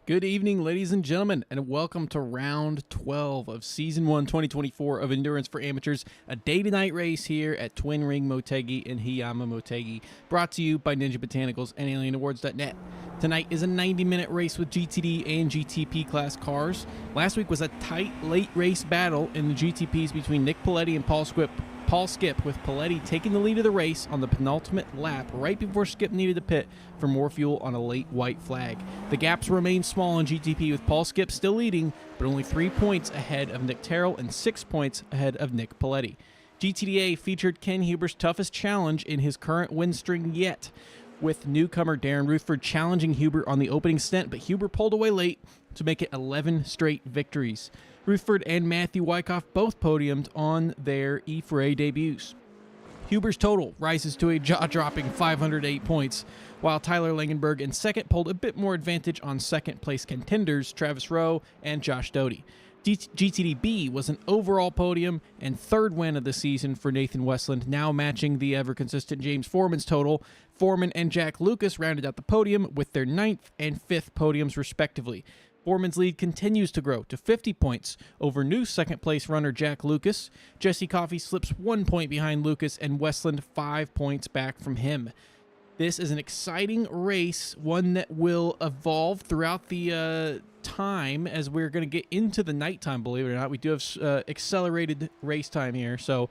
Good evening, ladies and gentlemen, and welcome to round 12 of Season 1 2024 of Endurance for Amateurs, a day-to-night race here at Twin Ring Motegi in Hiyama, Motegi, brought to you by Ninja Botanicals and AlienAwards.net. Tonight is a 90-minute race with GTD and GTP class cars. Last week was a tight, late race battle in the GTPs between Nick Paletti and Paul Skip, with Paletti taking the lead of the race on the penultimate lap right before Skip needed to pit for more fuel on a late white flag. The gaps remain small in GTP, with Paul Skip still leading, but only 3 points ahead of Nick Terrell and 6 points ahead of Nick Paletti. GTDA featured Ken Huber's toughest challenge in his current win string yet, with newcomer Darren Rutherford challenging Huber on the opening stint, but Huber pulled away late to make it 11 straight victories. Rutherford and Matthew Wyckoff both podiumed on their E4A debuts. Huber's total rises to a jaw-dropping 508 points, while Tyler Langenberg in second pulled a bit more advantage on second-place contenders Travis Rowe and Josh Doty. GTDB was an overall podium and third win of the season for Nathan Westland, now matching the ever-consistent James Foreman's total. Foreman and Jack Lucas rounded out the podium with their 9th and 5th podiums respectively. Foreman's lead continues to grow to 50 points over new second-place runner Jack Lucas. Jesse Coffey slips 1 point behind Lucas, and Westland 5 points back from him. This is an exciting race, one that will evolve throughout the time as we're going to get into the nighttime, believe it or not. We do have accelerated race time here, so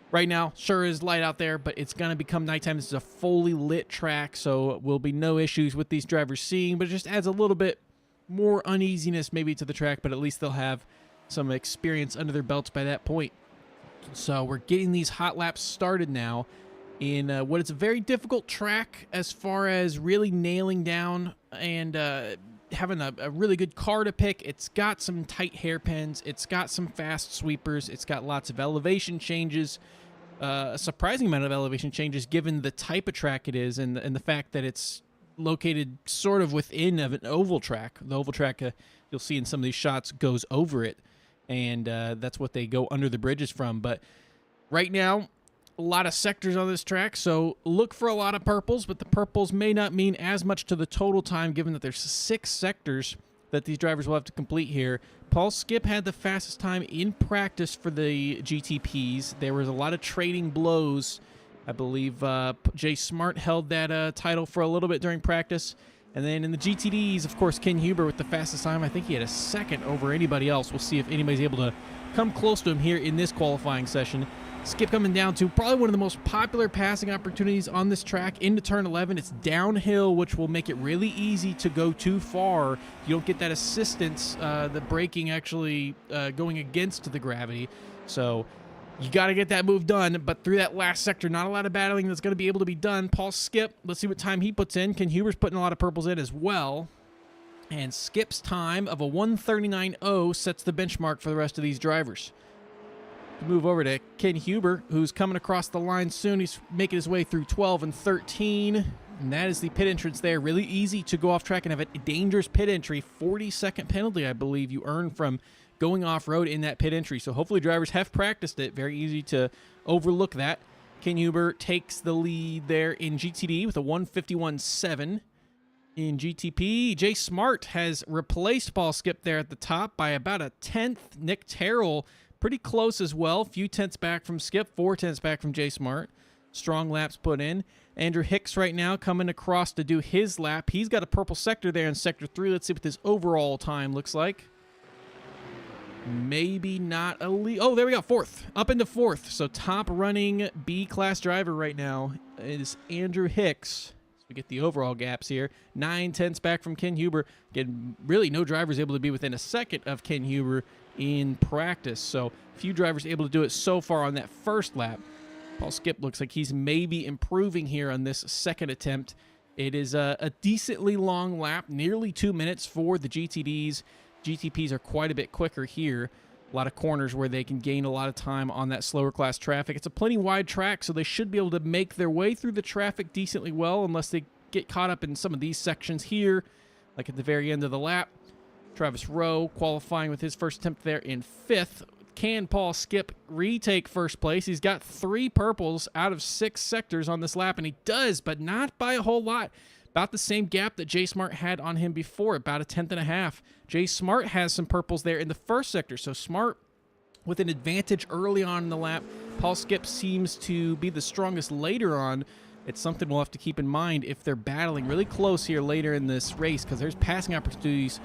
right now, sure is light out there, but it's going to become nighttime. This is a fully lit track, so will be no issues with these drivers seeing, but it just adds a little bit more uneasiness maybe to the track, but at least they'll have some experience under their belts by that point. So we're getting these hot laps started now in what is a very difficult track as far as really nailing down and having a really good car to pick. It's got some tight hairpins. It's got some fast sweepers. It's got lots of elevation changes, a surprising amount of elevation changes given the type of track it is and the fact that it's located sort of within of an oval track. The oval track, you'll see in some of these shots, goes over it, and that's what they go under the bridges from. But right now, a lot of sectors on this track, so look for a lot of purples, but the purples may not mean as much to the total time given that there's 6 sectors that these drivers will have to complete here. Paul Skip had the fastest time in practice for the GTPs. There was a lot of trading blows. I believe Jay Smart held that title for a little bit during practice. And then in the GTDs, of course, Ken Huber with the fastest time. I think he had a second over anybody else. We'll see if anybody's able to come close to him here in this qualifying session. Skip coming down to probably one of the most popular passing opportunities on this track into turn 11. It's downhill, which will make it really easy to go too far. You don't get that assistance, the braking actually going against the gravity. So you got to get that move done, but through that last sector, not a lot of battling that's going to be able to be done. Paul Skip, let's see what time he puts in. Ken Huber's putting a lot of purples in as well. And Skip's time of a 1:39.0 sets the benchmark for the rest of these drivers. Move over to Ken Huber, who's coming across the line soon. He's making his way through 12 and 13. And that is the pit entrance there. Really easy to go off track and have a dangerous pit entry. 40-second penalty, I believe, you earn from going off-road in that pit entry. So hopefully drivers have practiced it. Very easy to overlook that. Ken Huber takes the lead there in GTD with a 151.7. In GTP, Jay Smart has replaced Paul Skip there at the top by about a 10th. Nick Terrell pretty close as well. Few tenths back from Skip, 4 tenths back from Jay Smart. Strong laps put in. Andrew Hicks right now coming across to do his lap. He's got a purple sector there in Sector 3. Let's see what this overall time looks like. Maybe not a lead. Oh, there we go. 4th. Up into 4th. So top running B-class driver right now is Andrew Hicks. So we get the overall gaps here. 9 tenths back from Ken Huber. Again, really no drivers able to be within a second of Ken Huber in practice. So few drivers able to do it so far on that first lap. Paul Skip looks like he's maybe improving here on this second attempt. It is a decently long lap, nearly 2 minutes for the GTDs. GTPs are quite a bit quicker here. A lot of corners where they can gain a lot of time on that slower class traffic. It's a plenty wide track, so they should be able to make their way through the traffic decently well unless they get caught up in some of these sections here, like at the very end of the lap. Travis Rowe qualifying with his first attempt there in 5th. Can Paul Skip retake first place? He's got 3 purples out of 6 sectors on this lap, and he does, but not by a whole lot. About the same gap that J Smart had on him before, about a 10.5. J Smart has some purples there in the first sector, so Smart with an advantage early on in the lap. Paul Skip seems to be the strongest later on. It's something we'll have to keep in mind if they're battling really close here later in this race, because there's passing opportunities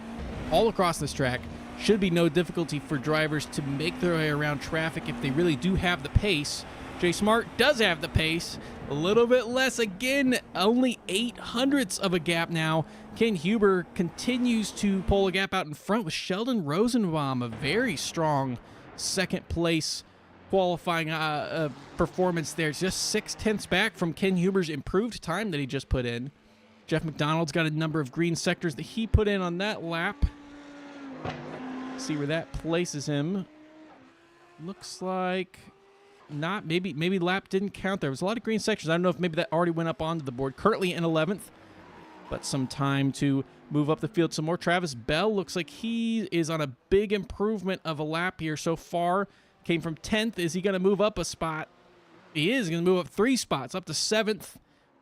all across this track. Should be no difficulty for drivers to make their way around traffic if they really do have the pace. J Smart does have the pace. A little bit less again, only 0.08 of a gap now. Ken Huber continues to pull a gap out in front with Sheldon Rosenbaum, a very strong second place qualifying performance there. It's just 0.6 back from Ken Huber's improved time that he just put in. Jeff McDonald's got a number of green sectors that he put in on that lap. See where that places him. Looks like not. Maybe lap didn't count. There was a lot of green sections. I don't know if maybe that already went up onto the board. Currently in 11th, but some time to move up the field some more. Travis Bell looks like he is on a big improvement of a lap here so far. Came from 10th. Is he going to move up a spot? He is going to move up 3 spots, up to 7th.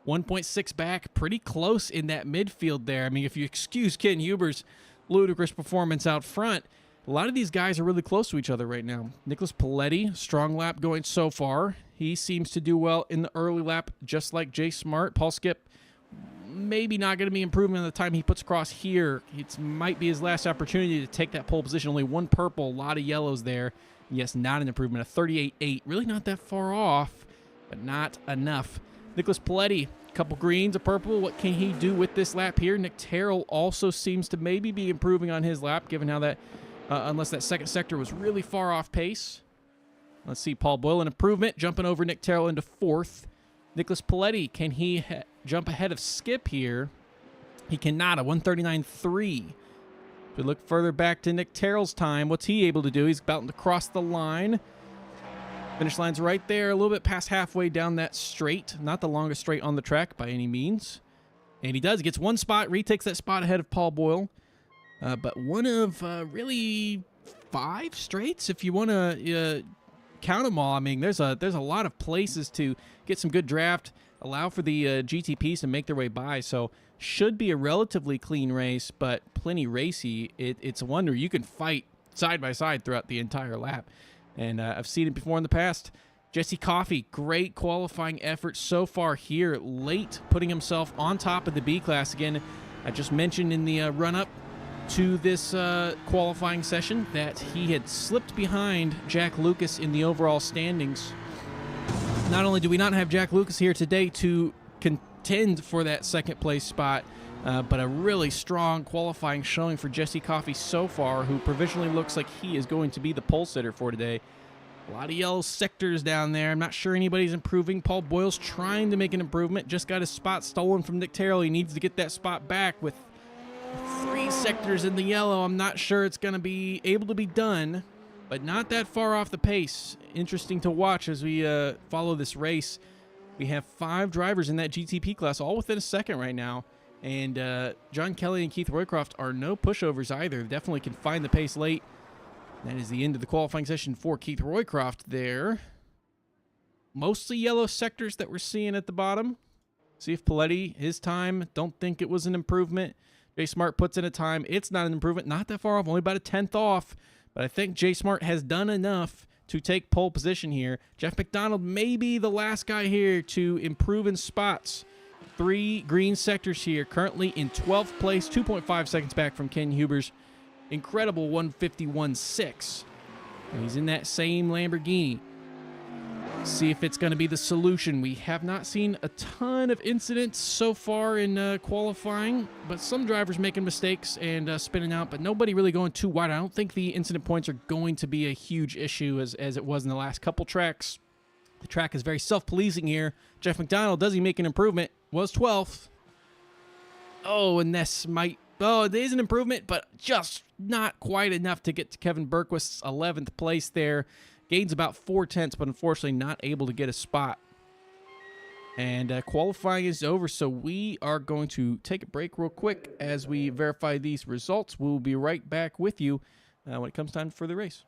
1.6 back. Pretty close in that midfield there. I mean, if you excuse Ken Huber's ludicrous performance out front, a lot of these guys are really close to each other right now. Nicholas Paletti, strong lap going so far. He seems to do well in the early lap, just like J Smart. Paul Skip, maybe not going to be improving on the time he puts across here. It might be his last opportunity to take that pole position. Only 1 purple, a lot of yellows there. Yes, not an improvement. A 38.8. Really not that far off, but not enough. Nicholas Paletti, a couple greens, a purple. What can he do with this lap here? Nick Terrell also seems to maybe be improving on his lap, given how that, unless that second sector was really far off pace. Let's see, Paul Boyle, an improvement, jumping over Nick Terrell into 4th. Nicholas Paletti, can he jump ahead of Skip here? He cannot, a 139.3. If we look further back to Nick Terrell's time, what's he able to do? He's about to cross the line. Finish line's right there, a little bit past halfway down that straight. Not the longest straight on the track by any means. And he does. He gets 1 spot, retakes that spot ahead of Paul Boyle. But one of really 5 straights, if you want to count them all. I mean, there's a lot of places to get some good draft, allow for the GTPs to make their way by. So should be a relatively clean race, but plenty racy. It's a wonder you can fight side by side throughout the entire lap. And I've seen it before in the past. Jesse Coffey, great qualifying effort so far here, late putting himself on top of the B class again. I just mentioned in the run-up to this qualifying session that he had slipped behind Jack Lucas in the overall standings. Not only do we not have Jack Lucas here today to contend for that second place spot, but a really strong qualifying showing for Jesse Coffey so far, who provisionally looks like he is going to be the pole sitter for today. A lot of yellow sectors down there. I'm not sure anybody's improving. Paul Boyle's trying to make an improvement. Just got his spot stolen from Nick Terrell. He needs to get that spot back with 3 sectors in the yellow. I'm not sure it's going to be able to be done, but not that far off the pace. Interesting to watch as we follow this race. We have 5 drivers in that GTP class, all within a second right now. And John Kelly and Keith Roycroft are no pushovers either. Definitely can find the pace late. That is the end of the qualifying session for Keith Roycroft there. Mostly yellow sectors that we're seeing at the bottom. See if Paletti, his time, don't think it was an improvement. J Smart puts in a time. It's not an improvement. Not that far off, only about a 10th off. But I think J Smart has done enough to take pole position here. Jeff McDonald may be the last guy here to improve in spots. 3 green sectors here, currently in 12th place, 2.5 seconds back from Ken Huber's incredible 151.6. And he's in that same Lamborghini. See if it's going to be the solution. We have not seen a ton of incidents so far in qualifying, but some drivers making mistakes and spinning out, but nobody really going too wide. I don't think the incident points are going to be a huge issue as it was in the last couple tracks. The track is very self-policing here. Jeff McDonald, does he make an improvement? Was 12th. Oh, and this might... Oh, it is an improvement, but just not quite enough to get to Kevin Berquist's 11th place there. Gains about 4/10, but unfortunately not able to get a spot. And qualifying is over, so we are going to take a break real quick as we verify these results. We'll be right back with you when it comes time for the race.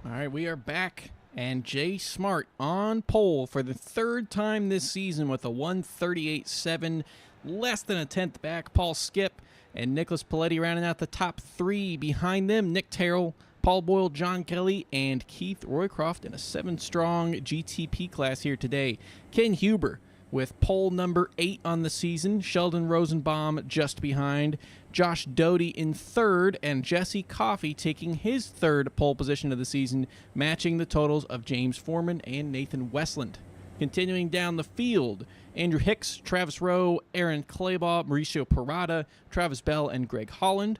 All right, we are back, and Jay Smart on pole for the third time this season with a 138.7, less than a tenth back. Paul Skip and Nicholas Paletti rounding out the top three. Behind them, Nick Terrell, Paul Boyle, John Kelly, and Keith Roycroft in a 7-strong GTP class here today. Ken Huber with pole number 8 on the season. Sheldon Rosenbaum just behind. Josh Doty in third, and Jesse Coffey taking his third pole position of the season, matching the totals of James Foreman and Nathan Westland. Continuing down the field, Andrew Hicks, Travis Rowe, Aaron Claybaugh, Mauricio Parada, Travis Bell, and Greg Holland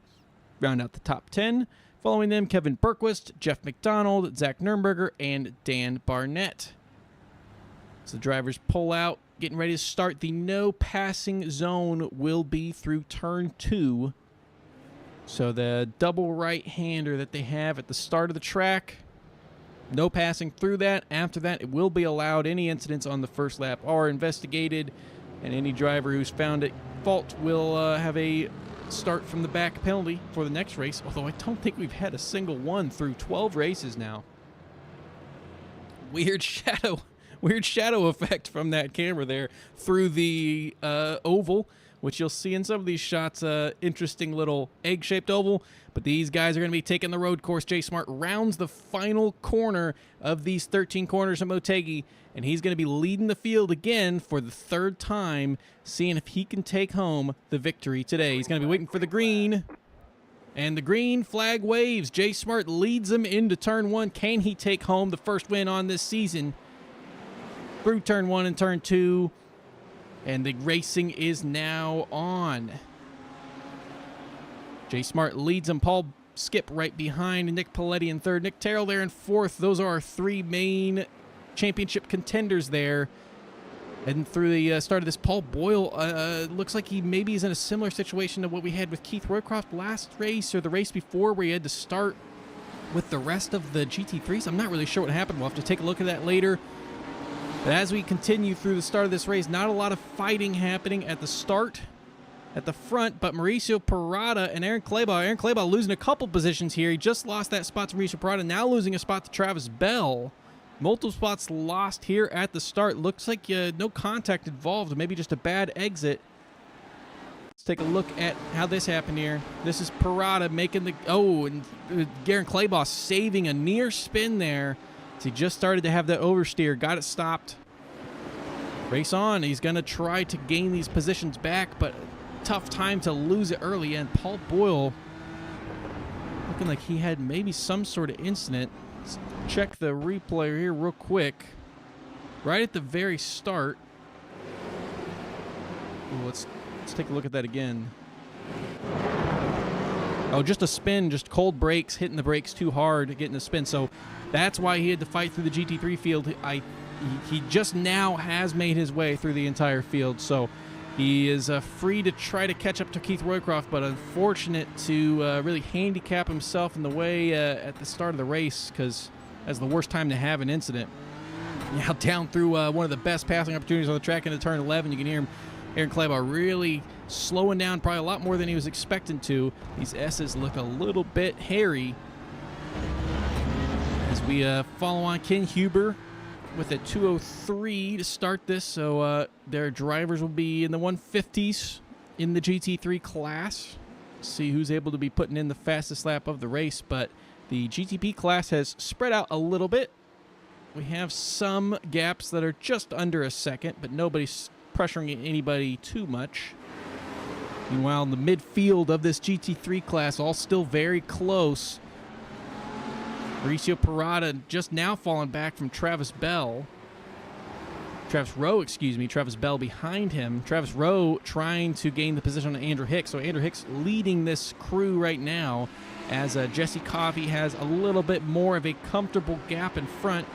round out the top 10. Following them, Kevin Berquist, Jeff McDonald, Zach Nurnberger, and Dan Barnett. So the drivers pull out, getting ready to start. The no passing zone will be through turn 2. So the double right-hander that they have at the start of the track, no passing through that. After that, it will be allowed. Any incidents on the first lap are investigated, and any driver who's found at fault will have a start from the back penalty for the next race, although I don't think we've had a single one through 12 races now. Weird shadow effect from that camera there through the oval, which you'll see in some of these shots. Interesting little egg-shaped oval, but these guys are going to be taking the road course. Jay Smart rounds the final corner of these 13 corners at Motegi, and he's going to be leading the field again for the third time, seeing if he can take home the victory today. He's going to be waiting for the green, and the green flag waves. Jay Smart leads him into turn 1. Can he take home the first win on this season? Through turn 1 and turn 2, and the racing is now on. Jay Smart leads him. Paul Skip right behind, Nick Paletti in third, Nick Terrell there in fourth. Those are our 3 main championship contenders there. And through the start of this, Paul Boyle looks like he maybe is in a similar situation to what we had with Keith Roycroft last race or the race before, where he had to start with the rest of the GT3s. I'm not really sure what happened. We'll have to take a look at that later. But as we continue through the start of this race, not a lot of fighting happening at the start, at the front, but Mauricio Parada and Aaron Claybaugh losing a couple positions here. He just lost that spot to Mauricio Parada, now losing a spot to Travis Bell. Multiple spots lost here at the start. Looks like no contact involved, maybe just a bad exit. Let's take a look at how this happened here. This is Parada making the... Oh, and Aaron Claybaugh saving a near spin there. So he just started to have that oversteer, got it stopped. Race on. He's going to try to gain these positions back, but tough time to lose it early. And Paul Boyle looking like he had maybe some sort of incident. Let's check the replay here real quick. Right at the very start. Ooh, let's take a look at that again. Oh, just a spin, just cold brakes, hitting the brakes too hard, getting the spin. So that's why he had to fight through the GT3 field. He just now has made his way through the entire field. So he is free to try to catch up to Keith Roycroft, but unfortunate to really handicap himself in the way at the start of the race, because that's the worst time to have an incident. Now down through one of the best passing opportunities on the track into turn 11. You can hear him, Aaron Claybaugh, really slowing down probably a lot more than he was expecting to. These S's look a little bit hairy. As we follow on, Ken Huber with a 2:03 to start this. So their drivers will be in the 150s in the GT3 class. See who's able to be putting in the fastest lap of the race. But the GTP class has spread out a little bit. We have some gaps that are just under a second, but nobody's pressuring anybody too much. Meanwhile, in the midfield of this GT3 class, all still very close. Mauricio Parada just now falling back from Travis Rowe, Travis Bell behind him. Travis Rowe trying to gain the position on Andrew Hicks. So Andrew Hicks leading this crew right now, as Jesse Coffey has a little bit more of a comfortable gap in front.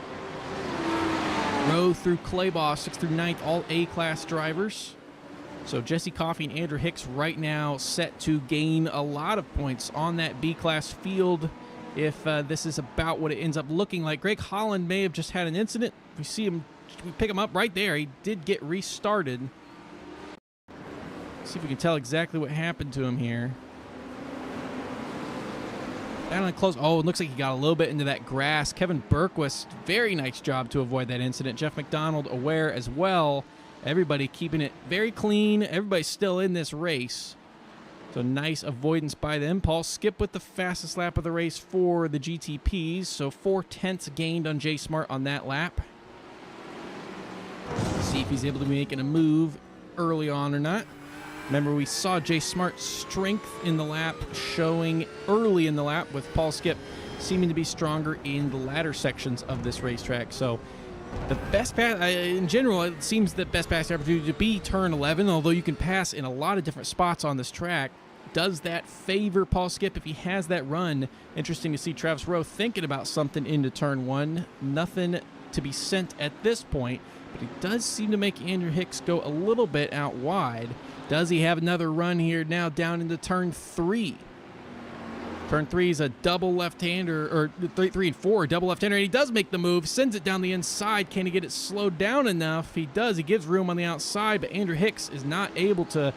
Rowe through Claybaugh, 6th through 9th, all A-class drivers. So Jesse Coffey and Andrew Hicks right now set to gain a lot of points on that B-class field if this is about what it ends up looking like. Greg Holland may have just had an incident. We see him, we pick him up right there. He did get restarted. See if we can tell exactly what happened to him here. battling close. Oh, it looks like he got a little bit into that grass. Kevin Berquist, very nice job to avoid that incident. Jeff McDonald aware as well. Everybody keeping it very clean. Everybody's still in this race. So nice avoidance by them. Paul Skip with the fastest lap of the race for the GTPs. So 4/10 gained on Jay Smart on that lap. See if he's able to be making a move early on or not. Remember, we saw Jay Smart's strength in the lap showing early in the lap, with Paul Skip seeming to be stronger in the latter sections of this racetrack. So the best pass, in general, it seems the best pass opportunity to be turn 11, although you can pass in a lot of different spots on this track. Does that favor Paul Skip if he has that run? Interesting to see Travis Rowe thinking about something into turn 1. Nothing to be sent at this point, but he does seem to make Andrew Hicks go a little bit out wide. Does he have another run here now down into turn 3? Turn 3 is a double left-hander, or 3 and 4, double left-hander, and he does make the move, sends it down the inside. Can he get it slowed down enough? He does. He gives room on the outside, but Andrew Hicks is not able to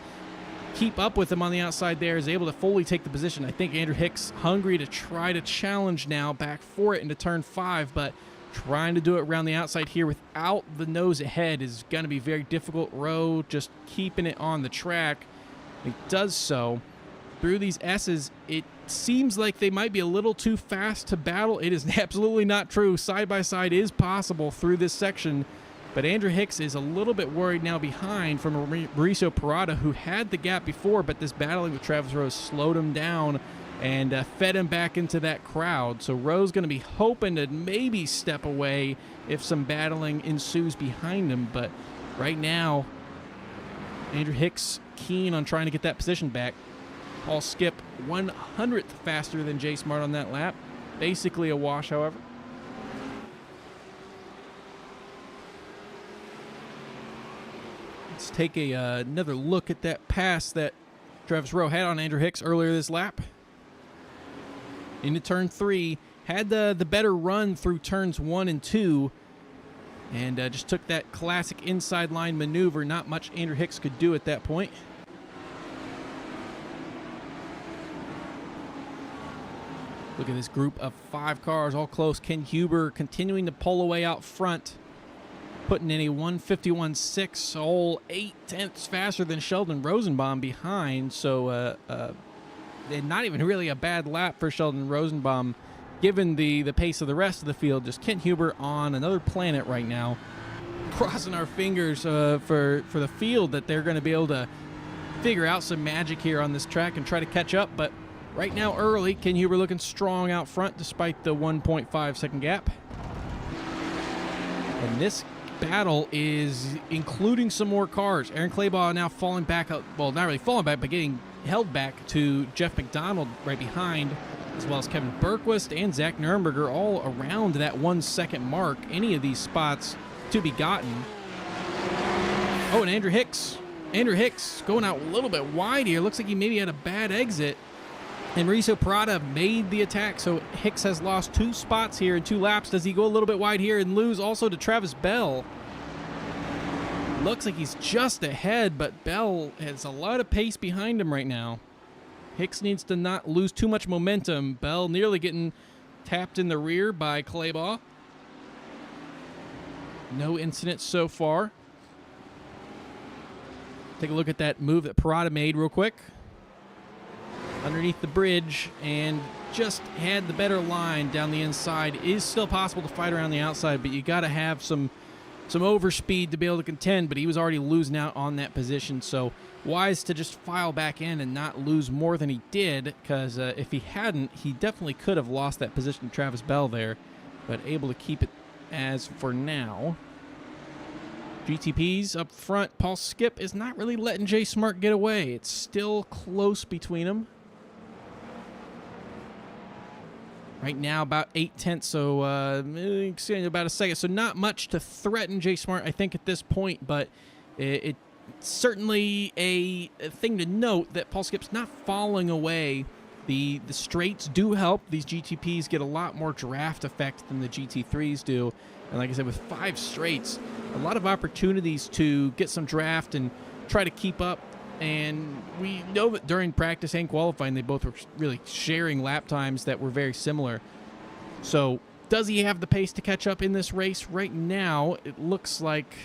keep up with him on the outside there, is able to fully take the position. I think Andrew Hicks hungry to try to challenge now, back for it into turn 5, but trying to do it around the outside here without the nose ahead is going to be very difficult. Rowe just keeping it on the track. He does so. Through these S's, it seems like they might be a little too fast to battle. It is absolutely not true. Side-by-side is possible through this section, but Andrew Hicks is a little bit worried now behind from Mauricio Parada, who had the gap before, but this battling with Travis Rowe slowed him down and fed him back into that crowd. So Rowe's going to be hoping to maybe step away if some battling ensues behind him, but right now, Andrew Hicks keen on trying to get that position back. Paul Skip 1/100th faster than Jay Smart on that lap. Basically a wash, however. Let's take another look at that pass that Travis Rowe had on Andrew Hicks earlier this lap. Into turn 3, had the better run through turns 1 and 2, and just took that classic inside line maneuver. Not much Andrew Hicks could do at that point. Look at this group of 5 cars, all close. Ken Huber continuing to pull away out front, putting in a 151.6, all 0.8 faster than Sheldon Rosenbaum behind. So not even really a bad lap for Sheldon Rosenbaum, given the pace of the rest of the field. Just Ken Huber on another planet right now. Crossing our fingers for the field that they're going to be able to figure out some magic here on this track and try to catch up. But right now, early, Ken Huber looking strong out front despite the 1.5 second gap. And this battle is including some more cars. Aaron Claybaugh now falling back, well, not really falling back, but getting held back to Jeff McDonald right behind, as well as Kevin Berquist and Zach Nurnberger all around that 1 second mark. Any of these spots to be gotten. Oh, and Andrew Hicks. Andrew Hicks going out a little bit wide here. Looks like he maybe had a bad exit. And Mauricio Parada made the attack, so Hicks has lost 2 spots here in 2 laps. Does he go a little bit wide here and lose also to Travis Bell? Looks like he's just ahead, but Bell has a lot of pace behind him right now. Hicks needs to not lose too much momentum. Bell nearly getting tapped in the rear by Claybaugh. No incidents so far. Take a look at that move that Parada made real quick. Underneath the bridge, and just had the better line down the inside. It is still possible to fight around the outside, but you got to have some overspeed to be able to contend, but he was already losing out on that position, so wise to just file back in and not lose more than he did, because if he hadn't, he definitely could have lost that position to Travis Bell there, but able to keep it as for now. GTPs up front. Paul Skip is not really letting Jay Smart get away. It's still close between them. Right now, about 0.8, so about a second. So not much to threaten Jay Smart, I think, at this point, but it's certainly a thing to note that Paul Skip's not falling away. The straights do help. These GTPs get a lot more draft effect than the GT3s do. And like I said, with 5 straights, a lot of opportunities to get some draft and try to keep up And we know that during practice and qualifying, they both were really sharing lap times that were very similar. So does he have the pace to catch up in this race? Right now, it looks like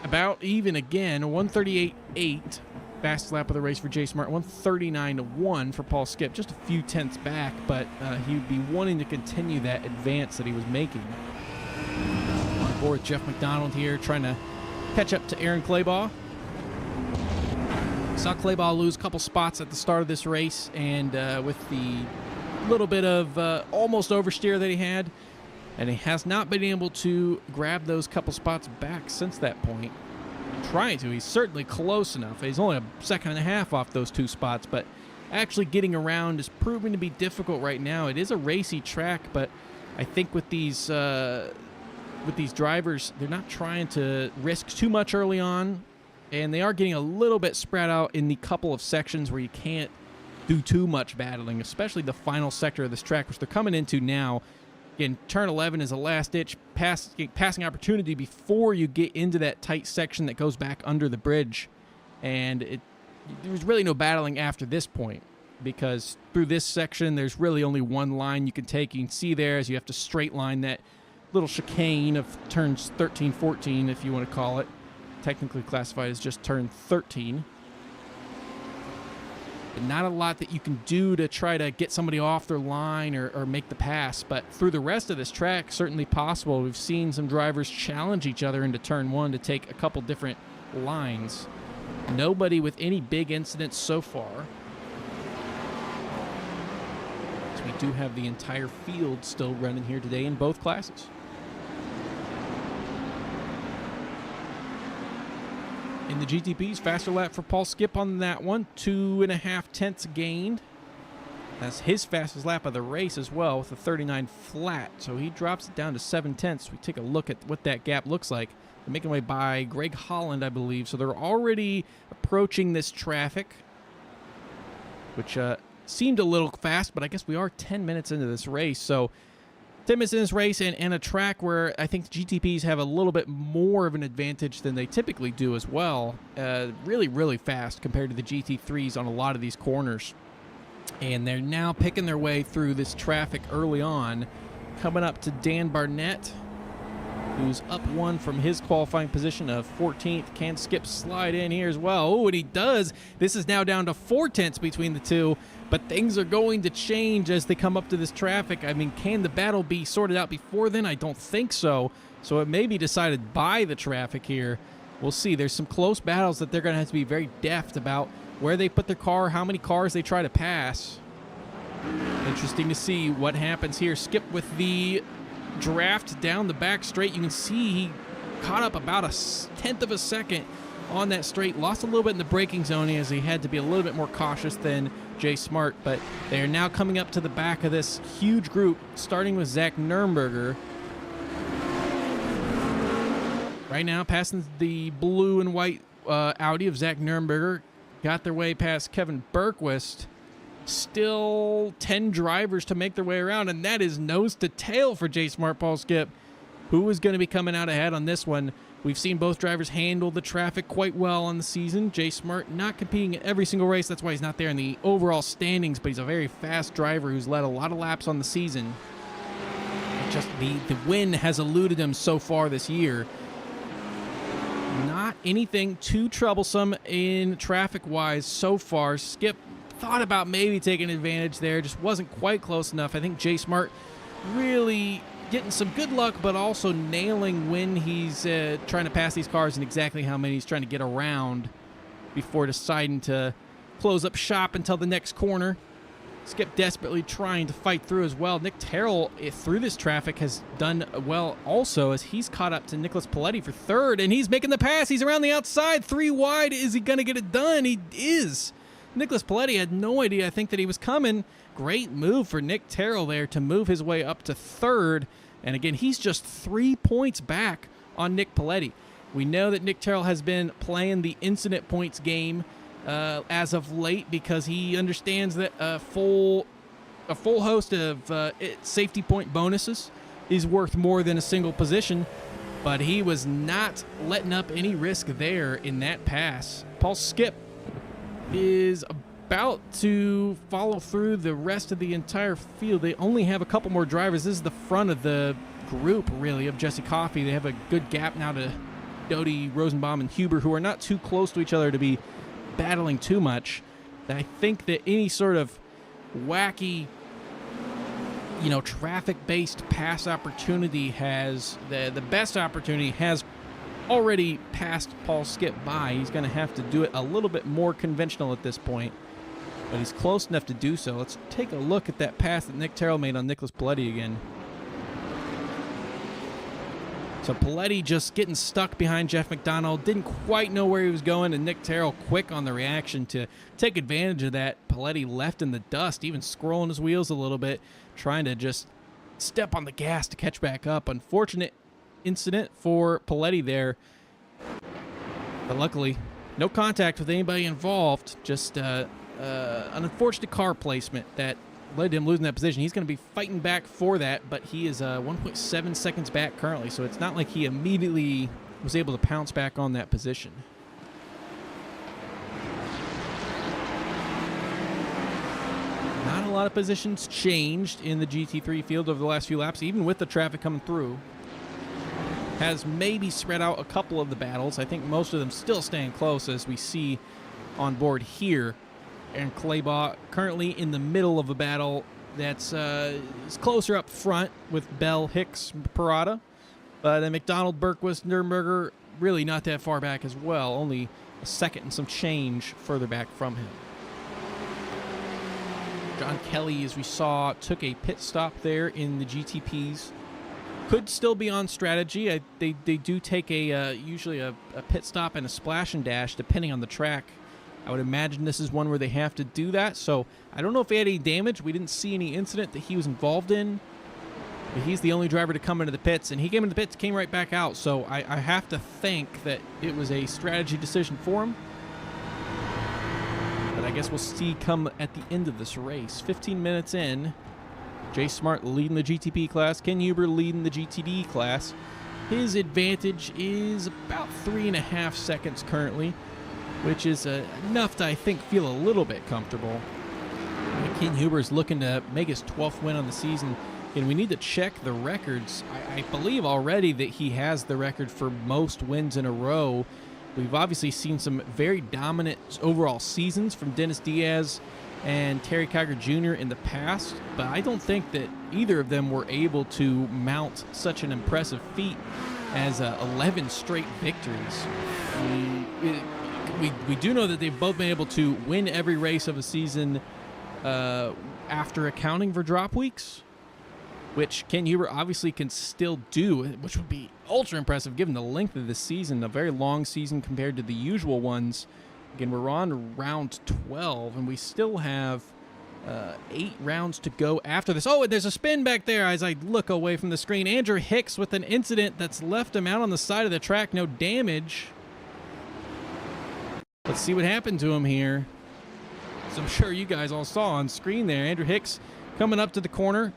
about even again. 138.8 fastest lap of the race for J Smart, 139.1 for Paul Skip, just a few tenths back, but he would be wanting to continue that advance that he was making. On board Jeff McDonald here, trying to catch up to Aaron Claybaugh. Saw Claybaugh lose a couple spots at the start of this race, and with the little bit of almost oversteer that he had, and he has not been able to grab those couple spots back since that point. Trying to. He's certainly close enough. He's only a second and a half off those two spots, but actually getting around is proving to be difficult right now. It is a racy track, but I think with these drivers, they're not trying to risk too much early on, and they are getting a little bit spread out in the couple of sections where you can't do too much battling, especially the final sector of this track, which they're coming into now. Again, turn 11 is a last-ditch passing opportunity before you get into that tight section that goes back under the bridge. And there's really no battling after this point, because through this section, there's really only one line you can take. You can see there as you have to straight line that little chicane of turns 13, 14, if you want to call it. Technically classified as just turn 13. But not a lot that you can do to try to get somebody off their line or make the pass. But through the rest of this track, certainly possible. We've seen some drivers challenge each other into turn one to take a couple different lines. Nobody with any big incidents so far. So we do have the entire field still running here today in both classes. In the GTPs, faster lap for Paul Skip on that one, 2.5 tenths gained. That's his fastest lap of the race as well, with a 39 flat. So he drops it down to 7 tenths. We take a look at what that gap looks like. They're making way by Greg Holland, I believe. So they're already approaching this traffic, which seemed a little fast, but I guess we are 10 minutes into this race. So 10 minutes in this race and a track where I think the GTPs have a little bit more of an advantage than they typically do as well. Really, really fast compared to the GT3s on a lot of these corners. And they're now picking their way through this traffic early on, coming up to Dan Barnett, who's up one from his qualifying position of 14th. Can Skip slide in here as well? Oh, and he does. This is now down to 4 tenths between the two, but things are going to change as they come up to this traffic. I mean, can the battle be sorted out before then? I don't think so. So it may be decided by the traffic here. We'll see. There's some close battles that they're going to have to be very deft about where they put their car, how many cars they try to pass. Interesting to see what happens here. Skip with the draft down the back straight. You can see he caught up about a tenth of a second on that straight. Lost a little bit in the braking zone as he had to be a little bit more cautious than Jay Smart. But they are now coming up to the back of this huge group, starting with Zach Nurnberger. Right now, passing the blue and white Audi of Zach Nurnberger. Got their way past Kevin Berquist. Still 10 drivers to make their way around, and that is nose to tail for J Smart Paul Skip. Who is going to be coming out ahead on this one? We've seen both drivers handle the traffic quite well on the season. J Smart not competing in every single race. That's why he's not there in the overall standings, but he's a very fast driver who's led a lot of laps on the season. Just the win has eluded him so far this year. Not anything too troublesome in traffic-wise so far. Skip thought about maybe taking advantage there, just wasn't quite close enough. I think J Smart really getting some good luck, but also nailing when he's trying to pass these cars and exactly how many he's trying to get around before deciding to close up shop until the next corner. Skip desperately trying to fight through as well. Nick Terrell, through this traffic, has done well also as he's caught up to Nicholas Paletti for third, and he's making the pass. He's around the outside, 3 wide. Is he going to get it done? He is. Nicholas Paletti had no idea, I think, that he was coming. Great move for Nick Terrell there to move his way up to third. And again, he's just 3 points back on Nick Paletti. We know that Nick Terrell has been playing the incident points game as of late because he understands that a full host of safety point bonuses is worth more than a single position. But he was not letting up any risk there in that pass. Paul Skip is about to follow through the rest of the entire field. They only have a couple more drivers. This is the front of the group, really, of Jesse Coffey. They have a good gap now to Doty, Rosenbaum, and Huber, who are not too close to each other to be battling too much. I think that any sort of wacky, traffic-based pass opportunity has the best opportunity has already passed Paul Skip by. He's going to have to do it a little bit more conventional at this point, but he's close enough to do so. Let's take a look at that pass that Nick Terrell made on Nicholas Paletti again. So Paletti just getting stuck behind Jeff McDonald, didn't quite know where he was going, and Nick Terrell quick on the reaction to take advantage of that. Paletti left in the dust, even scrolling his wheels a little bit, trying to just step on the gas to catch back up. Unfortunate incident for Paletti there, but luckily no contact with anybody involved, just an unfortunate car placement that led to him losing that position. He's going to be fighting back for that, but he is 1.7 seconds back currently, so it's not like he immediately was able to pounce back on that position. Not a lot of positions changed in the GT3 field over the last few laps, even with the traffic coming through. Has maybe spread out a couple of the battles. I think most of them still staying close, as we see on board here. Aaron Claybaugh currently in the middle of a battle that's is closer up front with Bell, Hicks, Parada. Then McDonald, Berquist, Nürnberger really not that far back as well. Only a second and some change further back from him. John Kelly, as we saw, took a pit stop there in the GTPs. Could still be on strategy. They do take usually a pit stop and a splash and dash depending on the track. I would imagine this is one where they have to do that. So I don't know if he had any damage. We didn't see any incident that he was involved in. But he's the only driver to come into the pits, and he came into the pits, came right back out. So I have to think that it was a strategy decision for him. But I guess we'll see come at the end of this race. 15 minutes in. Jay Smart leading the GTP class. Ken Huber leading the GTD class. His advantage is about 3.5 seconds currently, which is enough to, I think, feel a little bit comfortable. Ken Huber's looking to make his 12th win on the season, and we need to check the records. I believe already that he has the record for most wins in a row. We've obviously seen some very dominant overall seasons from Dennis Diaz and Terry Kiger Jr. in the past, but I don't think that either of them were able to mount such an impressive feat as 11 straight victories. We do know that they've both been able to win every race of a season after accounting for drop weeks, which Ken Huber obviously can still do, which would be ultra impressive given the length of this season, a very long season compared to the usual ones. Again, we're on round 12, and we still have 8 rounds to go after this. Oh, there's a spin back there as I look away from the screen. Andrew Hicks with an incident that's left him out on the side of the track. No damage. Let's see what happened to him here. As I'm sure you guys all saw on screen there, Andrew Hicks coming up to the corner,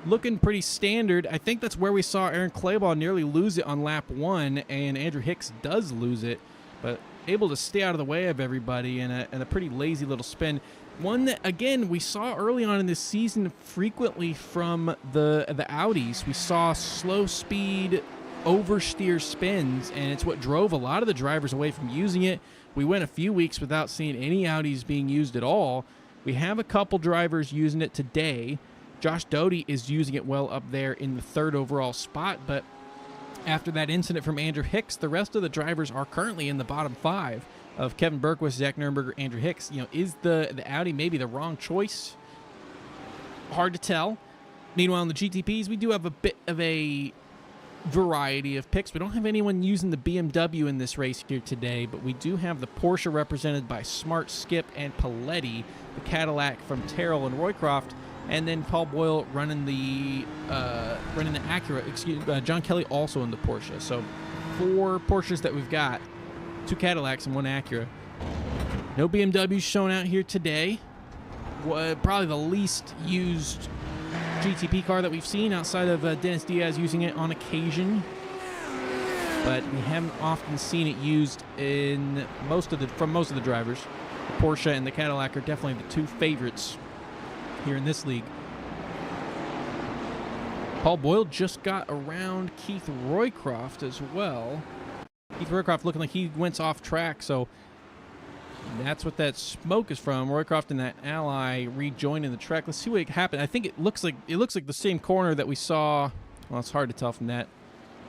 looking pretty standard. I think that's where we saw Aaron Claybaugh nearly lose it on lap 1, and Andrew Hicks does lose it, but able to stay out of the way of everybody in a pretty lazy little spin. One that, again, we saw early on in this season frequently from the Audis. We saw slow speed oversteer spins, and it's what drove a lot of the drivers away from using it. We went a few weeks without seeing any Audis being used at all. We have a couple drivers using it today. Josh Doty is using it well up there in the 3rd overall spot, but after that incident from Andrew Hicks, the rest of the drivers are currently in the bottom 5 of Kevin Berquist, Zach Nürnberger, Andrew Hicks. Is the Audi maybe the wrong choice? Hard to tell. Meanwhile, in the GTPs, we do have a bit of a variety of picks. We don't have anyone using the BMW in this race here today, but we do have the Porsche represented by Smart, Skip, and Paletti, the Cadillac from Terrell and Roycroft, and then Paul Boyle running the Acura. John Kelly also in the Porsche. So 4 Porsches that we've got, 2 Cadillacs and 1 Acura. No BMWs shown out here today. Probably the least used GTP car that we've seen outside of Dennis Diaz using it on occasion, but we haven't often seen it used in from most of the drivers. Porsche and the Cadillac are definitely the two favorites here in this league. Paul Boyle just got around Keith Roycroft as well. Keith Roycroft looking like he went off track, so that's what that smoke is from. Roycroft and that ally rejoining the track. Let's see what happened. I think it looks like the same corner that we saw. Well, it's hard to tell from that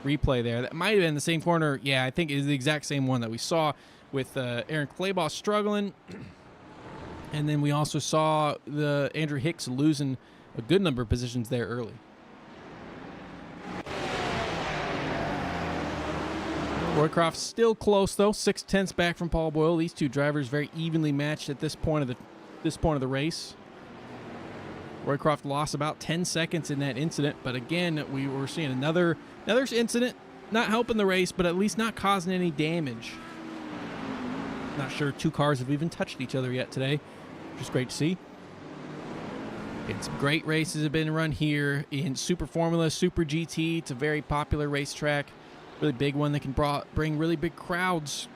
replay there. That might have been the same corner. Yeah, I think it is the exact same one that we saw with Aaron Claybaugh struggling. And then we also saw the Andrew Hicks losing a good number of positions there early. Roycroft still close though, 6/10 back from Paul Boyle. These two drivers very evenly matched at this point of the race. Roycroft lost about 10 seconds in that incident, but again, we were seeing another incident, not helping the race, but at least not causing any damage. Not sure two cars have even touched each other yet today, which is great to see. And some great races have been run here in Super Formula, Super GT. It's a very popular racetrack. Really big one that can bring really big crowds.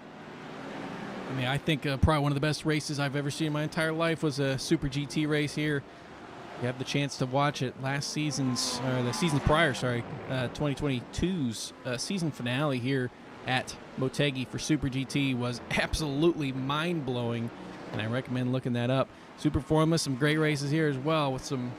I mean, I think probably one of the best races I've ever seen in my entire life was a Super GT race here. You have the chance to watch it the season prior, 2022's season finale here at Motegi for Super GT was absolutely mind-blowing, and I recommend looking that up. Super Formula, some great races here as well with some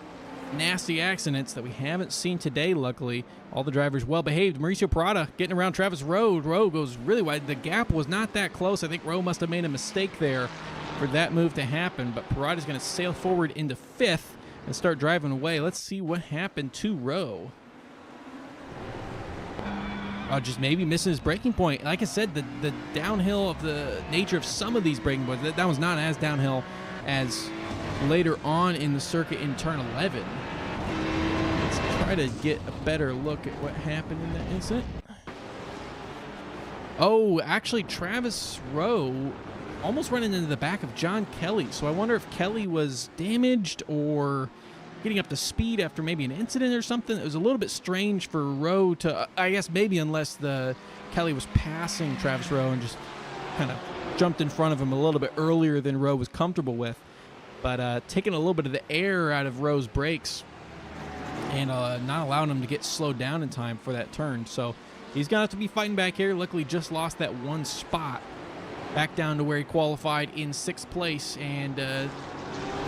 nasty accidents that we haven't seen today, luckily. All the drivers well behaved. Mauricio Parada getting around Travis Rowe. Rowe goes really wide. The gap was not that close. I think Rowe must have made a mistake there for that move to happen, but Parada's going to sail forward into 5th and start driving away. Let's see what happened to Rowe. Just maybe missing his braking point. Like I said, the downhill of the nature of some of these braking points, that was not as downhill as later on in the circuit in turn 11. Let's try to get a better look at what happened in that incident. Oh, actually, Travis Rowe almost running into the back of John Kelly. So I wonder if Kelly was damaged or getting up to speed after maybe an incident or something. It was a little bit strange for Rowe to, I guess maybe unless Kelly was passing Travis Rowe and just kind of jumped in front of him a little bit earlier than Rowe was comfortable with. But taking a little bit of the air out of Rowe's brakes and not allowing him to get slowed down in time for that turn. So he's going to have to be fighting back here. Luckily just lost that one spot back down to where he qualified in 6th place, and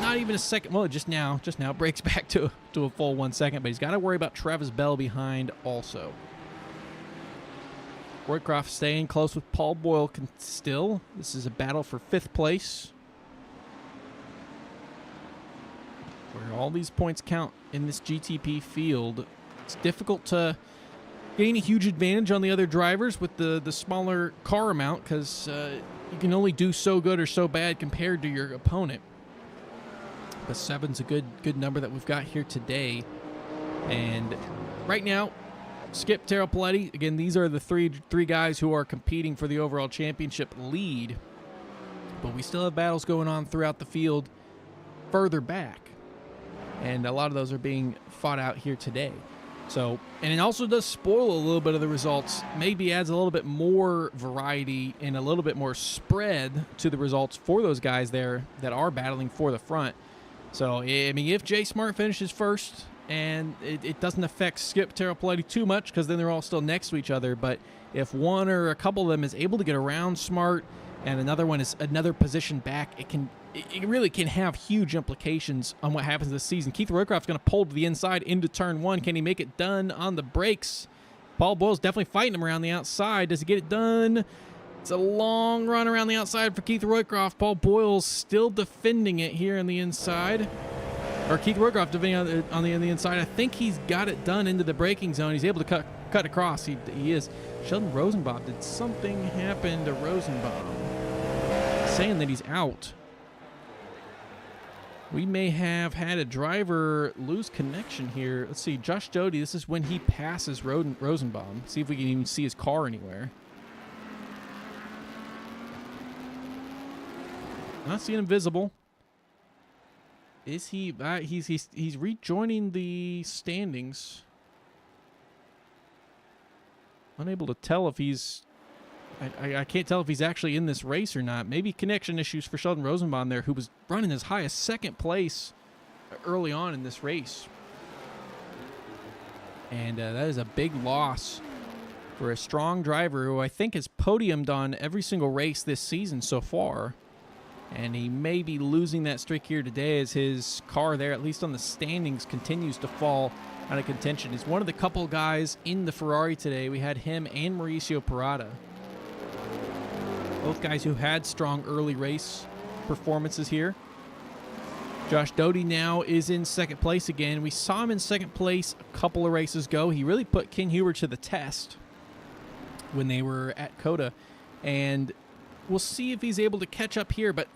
not even a second. Well, just now breaks back to a full 1 second, but he's got to worry about Travis Bell behind also. Roycroft staying close with Paul Boyle still. This is a battle for 5th place, where all these points count in this GTP field. It's difficult to gain a huge advantage on the other drivers with the smaller car amount, because you can only do so good or so bad compared to your opponent. But 7's a good number that we've got here today. And right now, Skip, Terrell Paletti, again, these are the three guys who are competing for the overall championship lead. But we still have battles going on throughout the field further back, and a lot of those are being fought out here today. So, and it also does spoil a little bit of the results, maybe adds a little bit more variety and a little bit more spread to the results for those guys there that are battling for the front. So, I mean, if Jay Smart finishes first, and it doesn't affect Skip, Terrell Paletti too much, because then they're all still next to each other, but if one or a couple of them is able to get around Smart and another one is another position back, it really can have huge implications on what happens this season. Keith Roycroft's going to pull to the inside into turn 1. Can he make it done on the brakes? Paul Boyle's definitely fighting him around the outside. Does he get it done? It's a long run around the outside for Keith Roycroft. Paul Boyle's still defending it here on the inside. Or Keith Roycroft defending on the inside. I think he's got it done into the braking zone. He's able to cut across. He is. Sheldon Rosenbaum. Did something happen to Rosenbaum? Saying that he's out. We may have had a driver lose connection here. Let's see. Josh Doty, this is when he passes Rosenbaum. See if we can even see his car anywhere. Not seeing him visible. Is he? He's rejoining the standings. Unable to tell if he's I can't tell if he's actually in this race or not. Maybe connection issues for Sheldon Rosenbaum there, who was running as high as second place early on in this race. And that is a big loss for a strong driver who I think has podiumed on every single race this season so far. And he may be losing that streak here today as his car there, at least on the standings, continues to fall out of contention. He's one of the couple guys in the Ferrari today. We had him and Mauricio Parada. Both guys who had strong early race performances here. Josh Doty now is in second place again. We saw him in second place a couple of races ago. He really put Ken Huber to the test when they were at COTA. And we'll see if he's able to catch up here. But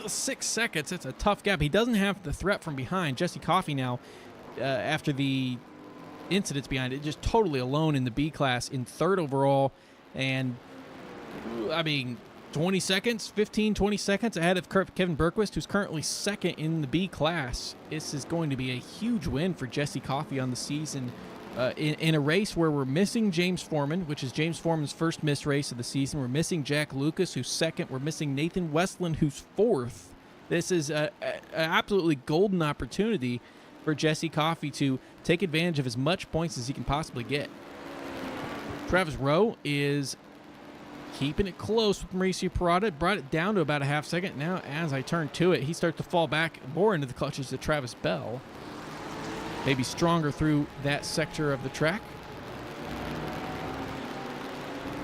6 seconds, it's a tough gap. He doesn't have the threat from behind. Jesse Coffey now, after the incidents behind it, just totally alone in the B class in third overall. And, I mean, 20 seconds, 15, 20 seconds ahead of Kevin Berquist, who's currently second in the B class. This is going to be a huge win for Jesse Coffey on the season in a race where we're missing James Foreman, which is James Foreman's first missed race of the season. We're missing Jack Lucas, who's second. We're missing Nathan Westland, who's fourth. This is an absolutely golden opportunity for Jesse Coffey to take advantage of as much points as he can possibly get. Travis Rowe is keeping it close with Mauricio Parada. Brought it down to about a half second. Now, as I turn to it, he starts to fall back more into the clutches of Travis Bell. Maybe stronger through that sector of the track.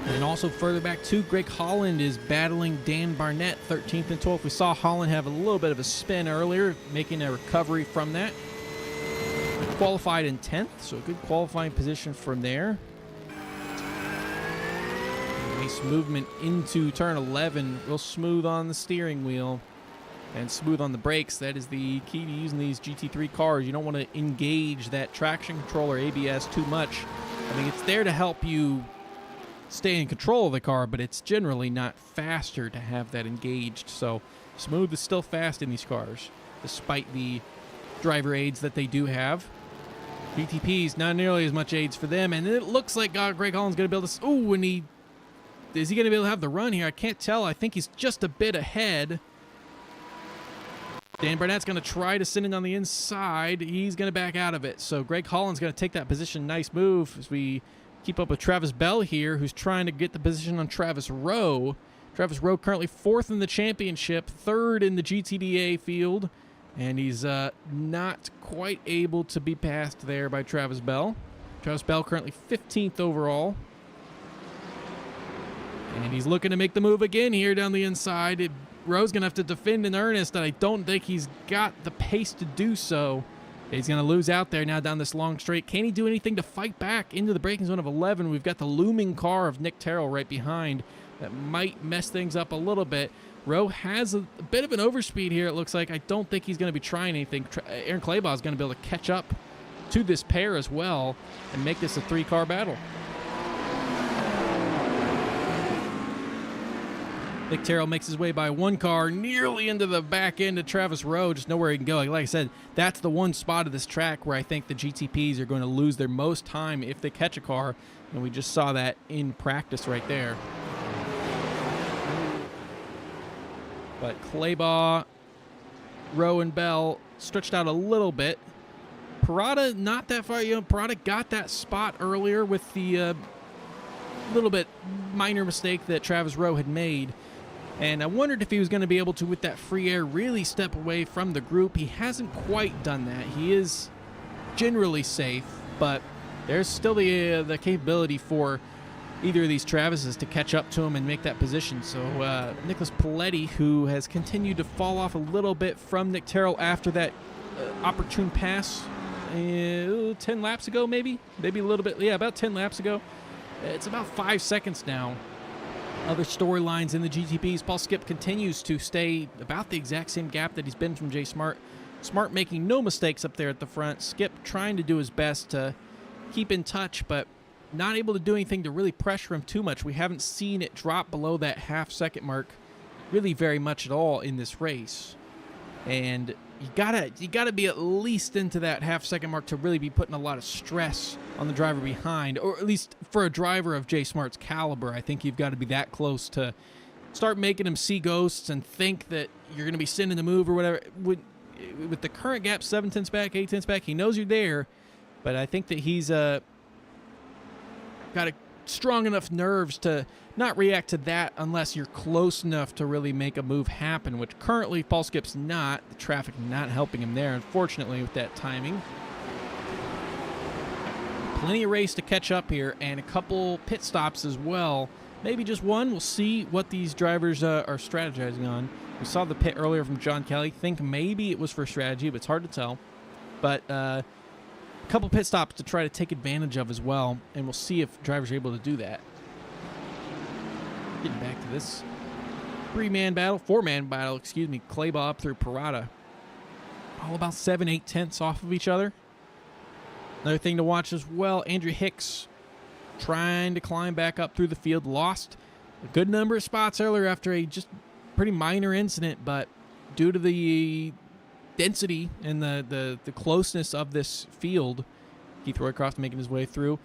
And also further back, too, Greg Holland is battling Dan Barnett, 13th and 12th. We saw Holland have a little bit of a spin earlier, making a recovery from that. Qualified in 10th, so a good qualifying position from there. Nice movement into turn 11, real smooth on the steering wheel and smooth on the brakes. That is the key to using these GT3 cars. You don't want to engage that traction control or ABS too much. I mean, it's there to help you stay in control of the car, but it's generally not faster to have that engaged. So smooth is still fast in these cars, despite the driver aids that they do have. GTPs, not nearly as much aids for them, and it looks like Greg Holland's going to be able to... Ooh, and is he going to be able to have the run here? I can't tell. I think he's just a bit ahead. Dan Barnett's going to try to send it on the inside. He's going to back out of it. So Greg Holland's going to take that position. Nice move as we keep up with Travis Bell here, who's trying to get the position on Travis Rowe. Travis Rowe currently fourth in the championship, third in the GTDA field, and he's not quite able to be passed there by Travis Bell. Travis Bell currently 15th overall. And he's looking to make the move again here down the inside. Rowe's going to have to defend in earnest, and I don't think he's got the pace to do so. He's going to lose out there now down this long straight. Can he do anything to fight back into the braking zone of 11? We've got the looming car of Nick Terrell right behind. That might mess things up a little bit. Rowe has a bit of an overspeed here, it looks like. I don't think he's going to be trying anything. Aaron Claybaugh is going to be able to catch up to this pair as well and make this a three-car battle. Nick Terrell makes his way by one car nearly into the back end of Travis Rowe, just nowhere he can go. Like I said, that's the one spot of this track where I think the GTPs are going to lose their most time if they catch a car, and we just saw that in practice right there. But Claybaugh, Rowe, and Bell stretched out a little bit. Parada, not that far. Parada got that spot earlier with the little bit minor mistake that Travis Rowe had made. And I wondered if he was going to be able to, with that free air, really step away from the group. He hasn't quite done that. He is generally safe, but there's still the capability for either of these Travises to catch up to him and make that position. So Nicholas Paletti, who has continued to fall off a little bit from Nick Terrell after that opportune pass 10 laps ago, maybe a little bit. Yeah, about 10 laps ago. It's about 5 seconds now. Other storylines in the GTPs. Paul Skip continues to stay about the exact same gap that he's been from Jay Smart. Smart making no mistakes up there at the front. Skip trying to do his best to keep in touch, but not able to do anything to really pressure him too much. We haven't seen it drop below that half-second mark really very much at all in this race. and you gotta be at least into that half-second mark to really be putting a lot of stress on the driver behind, or at least for a driver of Jay Smart's caliber. I think you've got to be that close to start making him see ghosts and think that you're going to be sending the move or whatever. With the current gap, 7/10 back, 8/10 back, he knows you're there, but I think that he's got strong enough nerves to not react to that unless you're close enough to really make a move happen, which currently Paul Skip's not. The traffic not helping him there, unfortunately, with that timing. Plenty of race to catch up here, and a couple pit stops as well. Maybe just one. We'll see what these drivers are strategizing on. We saw the pit earlier from John Kelly. Think maybe it was for strategy, but it's hard to tell. But a couple pit stops to try to take advantage of as well, and we'll see if drivers are able to do that. Getting back to this four-man battle, excuse me. Claybaugh up through Parada. All about 7/8 off of each other. Another thing to watch as well, Andrew Hicks trying to climb back up through the field. Lost a good number of spots earlier after a just pretty minor incident, but due to the density and the closeness of this field, Keith Roycroft making his way through.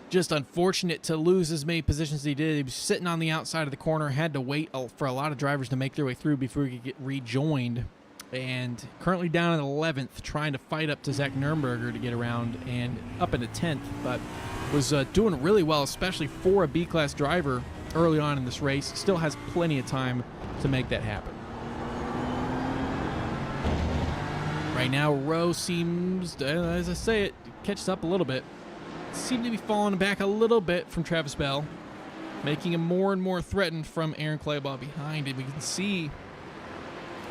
Just unfortunate to lose as many positions as he did. He was sitting on the outside of the corner, had to wait for a lot of drivers to make their way through before he could get rejoined. And currently down in 11th, trying to fight up to Zach Nurnberger to get around and up into 10th, but was doing really well, especially for a B-class driver early on in this race. Still has plenty of time to make that happen. Right now, Rowe seems, as I say it, catches up a little bit. Seemed to be falling back a little bit from Travis Bell, making him more and more threatened from Aaron Claybaugh behind him. We can see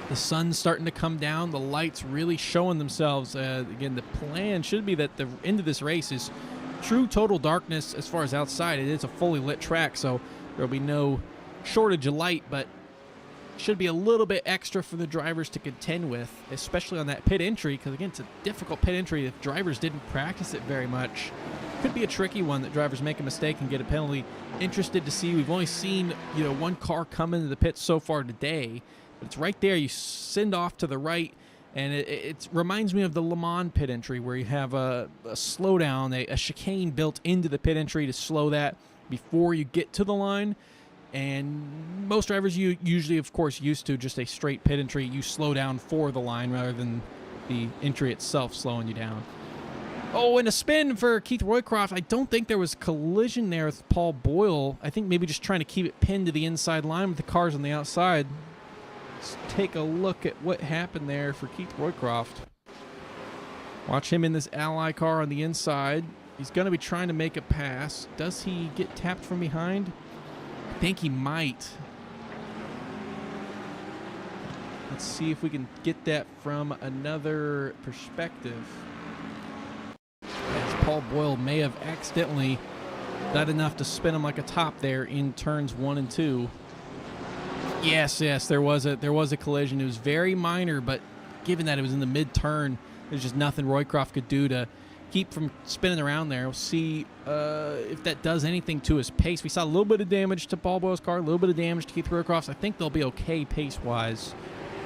the sun's starting to come down, the lights really showing themselves. Again, the plan should be that the end of this race is true total darkness as far as outside. It is a fully lit track, so there'll be no shortage of light, but should be a little bit extra for the drivers to contend with, especially on that pit entry, because again, it's a difficult pit entry if drivers didn't practice it very much. Could be a tricky one that drivers make a mistake and get a penalty. Interested to see. We've only seen one car come into the pits so far today, but it's right there. You send off to the right, and it reminds me of the Le Mans pit entry where you have a slowdown, a chicane built into the pit entry to slow that before you get to the line. And most drivers, you usually, of course, used to just a straight pit entry. You slow down for the line rather than the entry itself slowing you down. Oh, and a spin for Keith Roycroft. I don't think there was collision there with Paul Boyle. I think maybe just trying to keep it pinned to the inside line with the cars on the outside. Let's take a look at what happened there for Keith Roycroft. Watch him in this Ally car on the inside. He's going to be trying to make a pass. Does he get tapped from behind? I think he might. Let's see if we can get that from another perspective. As Paul Boyle may have accidentally done enough to spin him like a top there in turns 1 and 2. Yes, there was a collision. It was very minor, but given that it was in the mid-turn, there's just nothing Roycroft could do to keep from spinning around there. We'll see if that does anything to his pace. We saw a little bit of damage to Paul Boyle's car, a little bit of damage to Keith Roycroft's. I think they'll be okay pace-wise,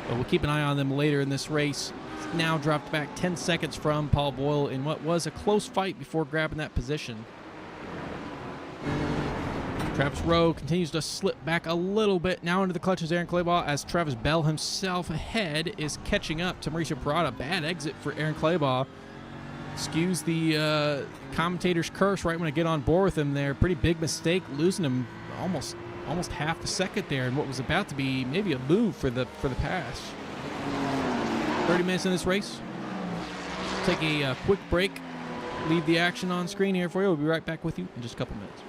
but we'll keep an eye on them later in this race. It's now dropped back 10 seconds from Paul Boyle in what was a close fight before grabbing that position. Travis Rowe continues to slip back a little bit now into the clutches. Aaron Claybaugh, as Travis Bell himself ahead, is catching up to Mauricio Parada. Bad exit for Aaron Claybaugh. Excuse the commentator's curse right when I get on board with him there. Pretty big mistake, losing him almost half a second there in what was about to be maybe a move for the pass. 30 minutes in this race. Take a quick break. Leave the action on screen here for you. We'll be right back with you in just a couple minutes.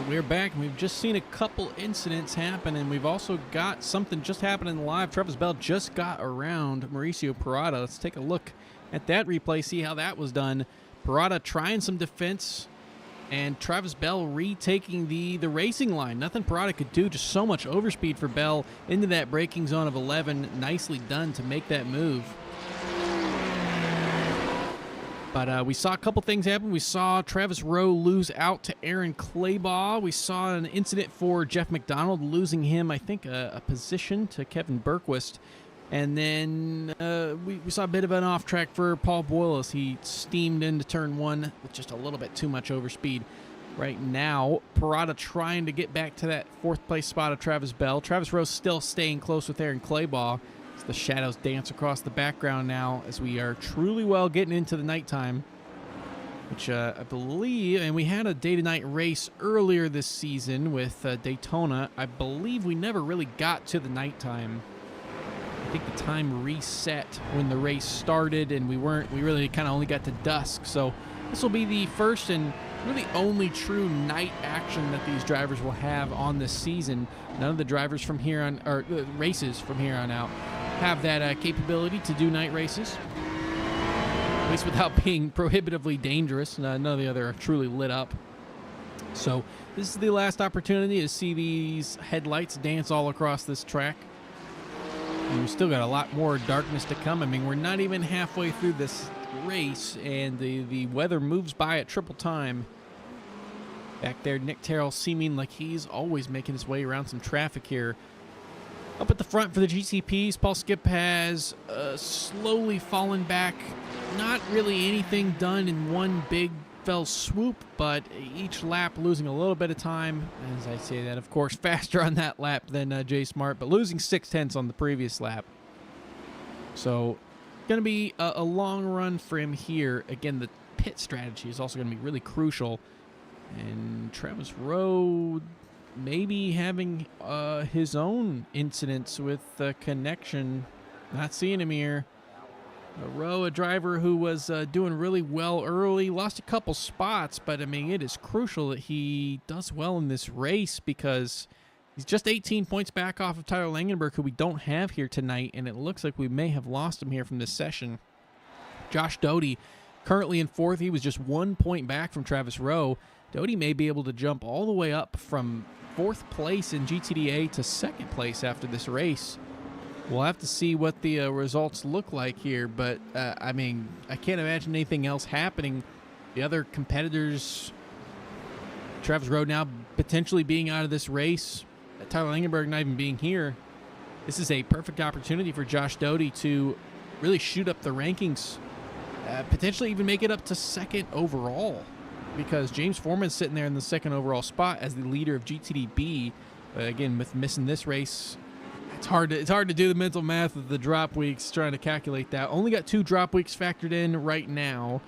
we're back, and we've just seen a couple incidents happen, and we've also got something just happening live. Travis Bell just got around Mauricio Parada. Let's take a look at that replay, see how that was done. Parada trying some defense, and Travis Bell retaking the racing line. Nothing Parada could do, just so much overspeed for Bell into that braking zone of 11. Nicely done to make that move. But we saw a couple things happen. We saw Travis Rowe lose out to Aaron Claybaugh. We saw an incident for Jeff McDonald, losing him, I think, a position to Kevin Berquist. And then we saw a bit of an off track for Paul Boyle as he steamed into turn 1 with just a little bit too much overspeed. Right now, Parada trying to get back to that 4th place spot of Travis Bell. Travis Rowe still staying close with Aaron Claybaugh. The shadows dance across the background now as we are truly well getting into the nighttime, which I believe, and we had a day-to-night race earlier this season with Daytona. I believe we never really got to the nighttime. I think the time reset when the race started, and we really kind of only got to dusk. So this will be the first and really only true night action that these drivers will have on this season. None of the drivers from here on, or races from here on out, have that capability to do night races, at least without being prohibitively dangerous. None of the other are truly lit up. So this is the last opportunity to see these headlights dance all across this track. And we've still got a lot more darkness to come. I mean, we're not even halfway through this race, and the weather moves by at triple time. Back there, Nick Terrell seeming like he's always making his way around some traffic here. Up at the front for the GCPs, Paul Skip has slowly fallen back. Not really anything done in one big fell swoop, but each lap losing a little bit of time. As I say that, of course, faster on that lap than Jay Smart, but losing 6/10 on the previous lap. So, going to be a long run for him here. Again, the pit strategy is also going to be really crucial. And Travis Rowe maybe having his own incidents with connection. Not seeing him here. Rowe, a driver who was doing really well early, lost a couple spots, but I mean, it is crucial that he does well in this race because he's just 18 points back off of Tyler Langenberg, who we don't have here tonight, and it looks like we may have lost him here from this session. Josh Doty currently in 4th. He was just 1 point back from Travis Rowe. Doty may be able to jump all the way up from 4th place in GTDA to 2nd place after this race. We'll have to see what the results look like here, but I mean, I can't imagine anything else happening. The other competitors, Travis Rowe now potentially being out of this race, Tyler Langenberg not even being here. This is a perfect opportunity for Josh Doty to really shoot up the rankings, potentially even make it up to 2nd overall, because James Foreman's sitting there in the 2nd overall spot as the leader of GTDB. Again, with missing this race, it's hard to do the mental math of the drop weeks, trying to calculate that. Only got 2 drop weeks factored in right now,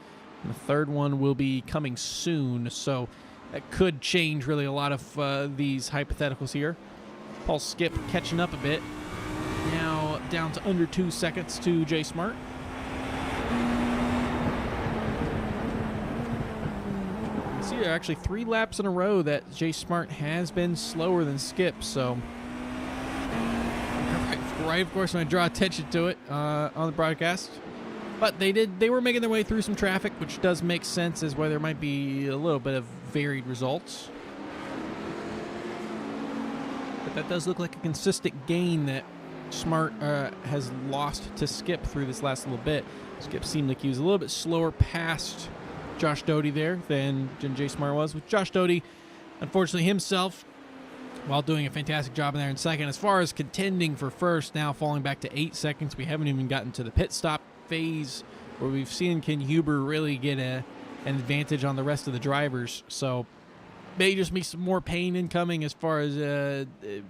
and the 3rd one will be coming soon, so that could change really a lot of these hypotheticals here. Paul Skip catching up a bit, now down to under 2 seconds to Jay Smart. See, there are actually 3 laps in a row that Jay Smart has been slower than Skip, so right, of course, when I draw attention to it on the broadcast. But they were making their way through some traffic, which does make sense as why there might be a little bit of varied results. But that does look like a consistent gain that Smart has lost to Skip through this last little bit. Skip seemed like he was a little bit slower past Josh Doty there than Jay Smart was. With Josh Doty, unfortunately himself, while doing a fantastic job in there in 2nd. As far as contending for 1st, now falling back to 8 seconds. We haven't even gotten to the pit stop phase where we've seen Ken Huber really get an advantage on the rest of the drivers. So may just be some more pain incoming as far as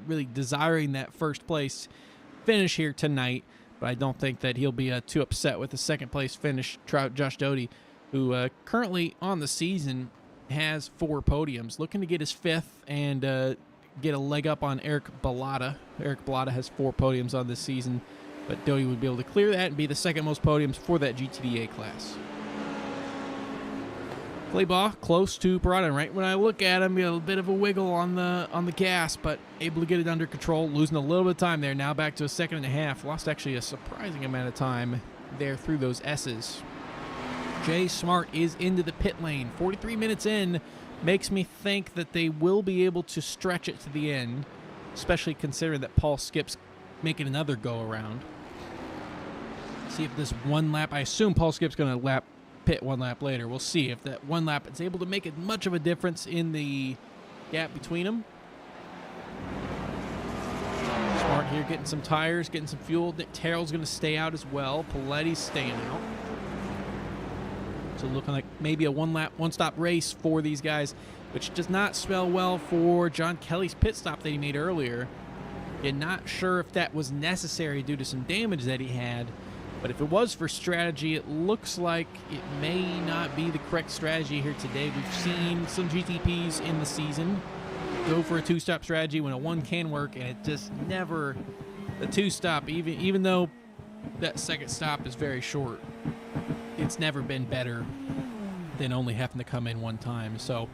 really desiring that 1st place finish here tonight. But I don't think that he'll be too upset with the 2nd place finish. Josh Doty, who currently on the season has 4 podiums, looking to get his 5th and get a leg up on Eric Bellata. Eric Bellata has 4 podiums on this season, but Doty would be able to clear that and be the 2nd most podiums for that GTDA class. Claybaugh close to Parada, and right when I look at him, a bit of a wiggle on the gas, but able to get it under control, losing a little bit of time there. Now back to a second and a half. Lost actually a surprising amount of time there through those S's. Jay Smart is into the pit lane. 43 minutes in makes me think that they will be able to stretch it to the end, especially considering that Paul Skip's making another go around. See if this one lap, I assume Paul Skip's going to pit one lap later. We'll see if that one lap is able to make much of a difference in the gap between them. Smart here getting some tires, getting some fuel. Nick Terrell's going to stay out as well. Paletti's staying out. So looking like maybe a one-stop race for these guys, which does not spell well for John Kelly's pit stop that he made earlier. You're not sure if that was necessary due to some damage that he had. But if it was for strategy, it looks like it may not be the correct strategy here today. We've seen some GTPs in the season go for a two-stop strategy when a one can work, and it just never, the two-stop, even though that second stop is very short, it's never been better than only having to come in one time. So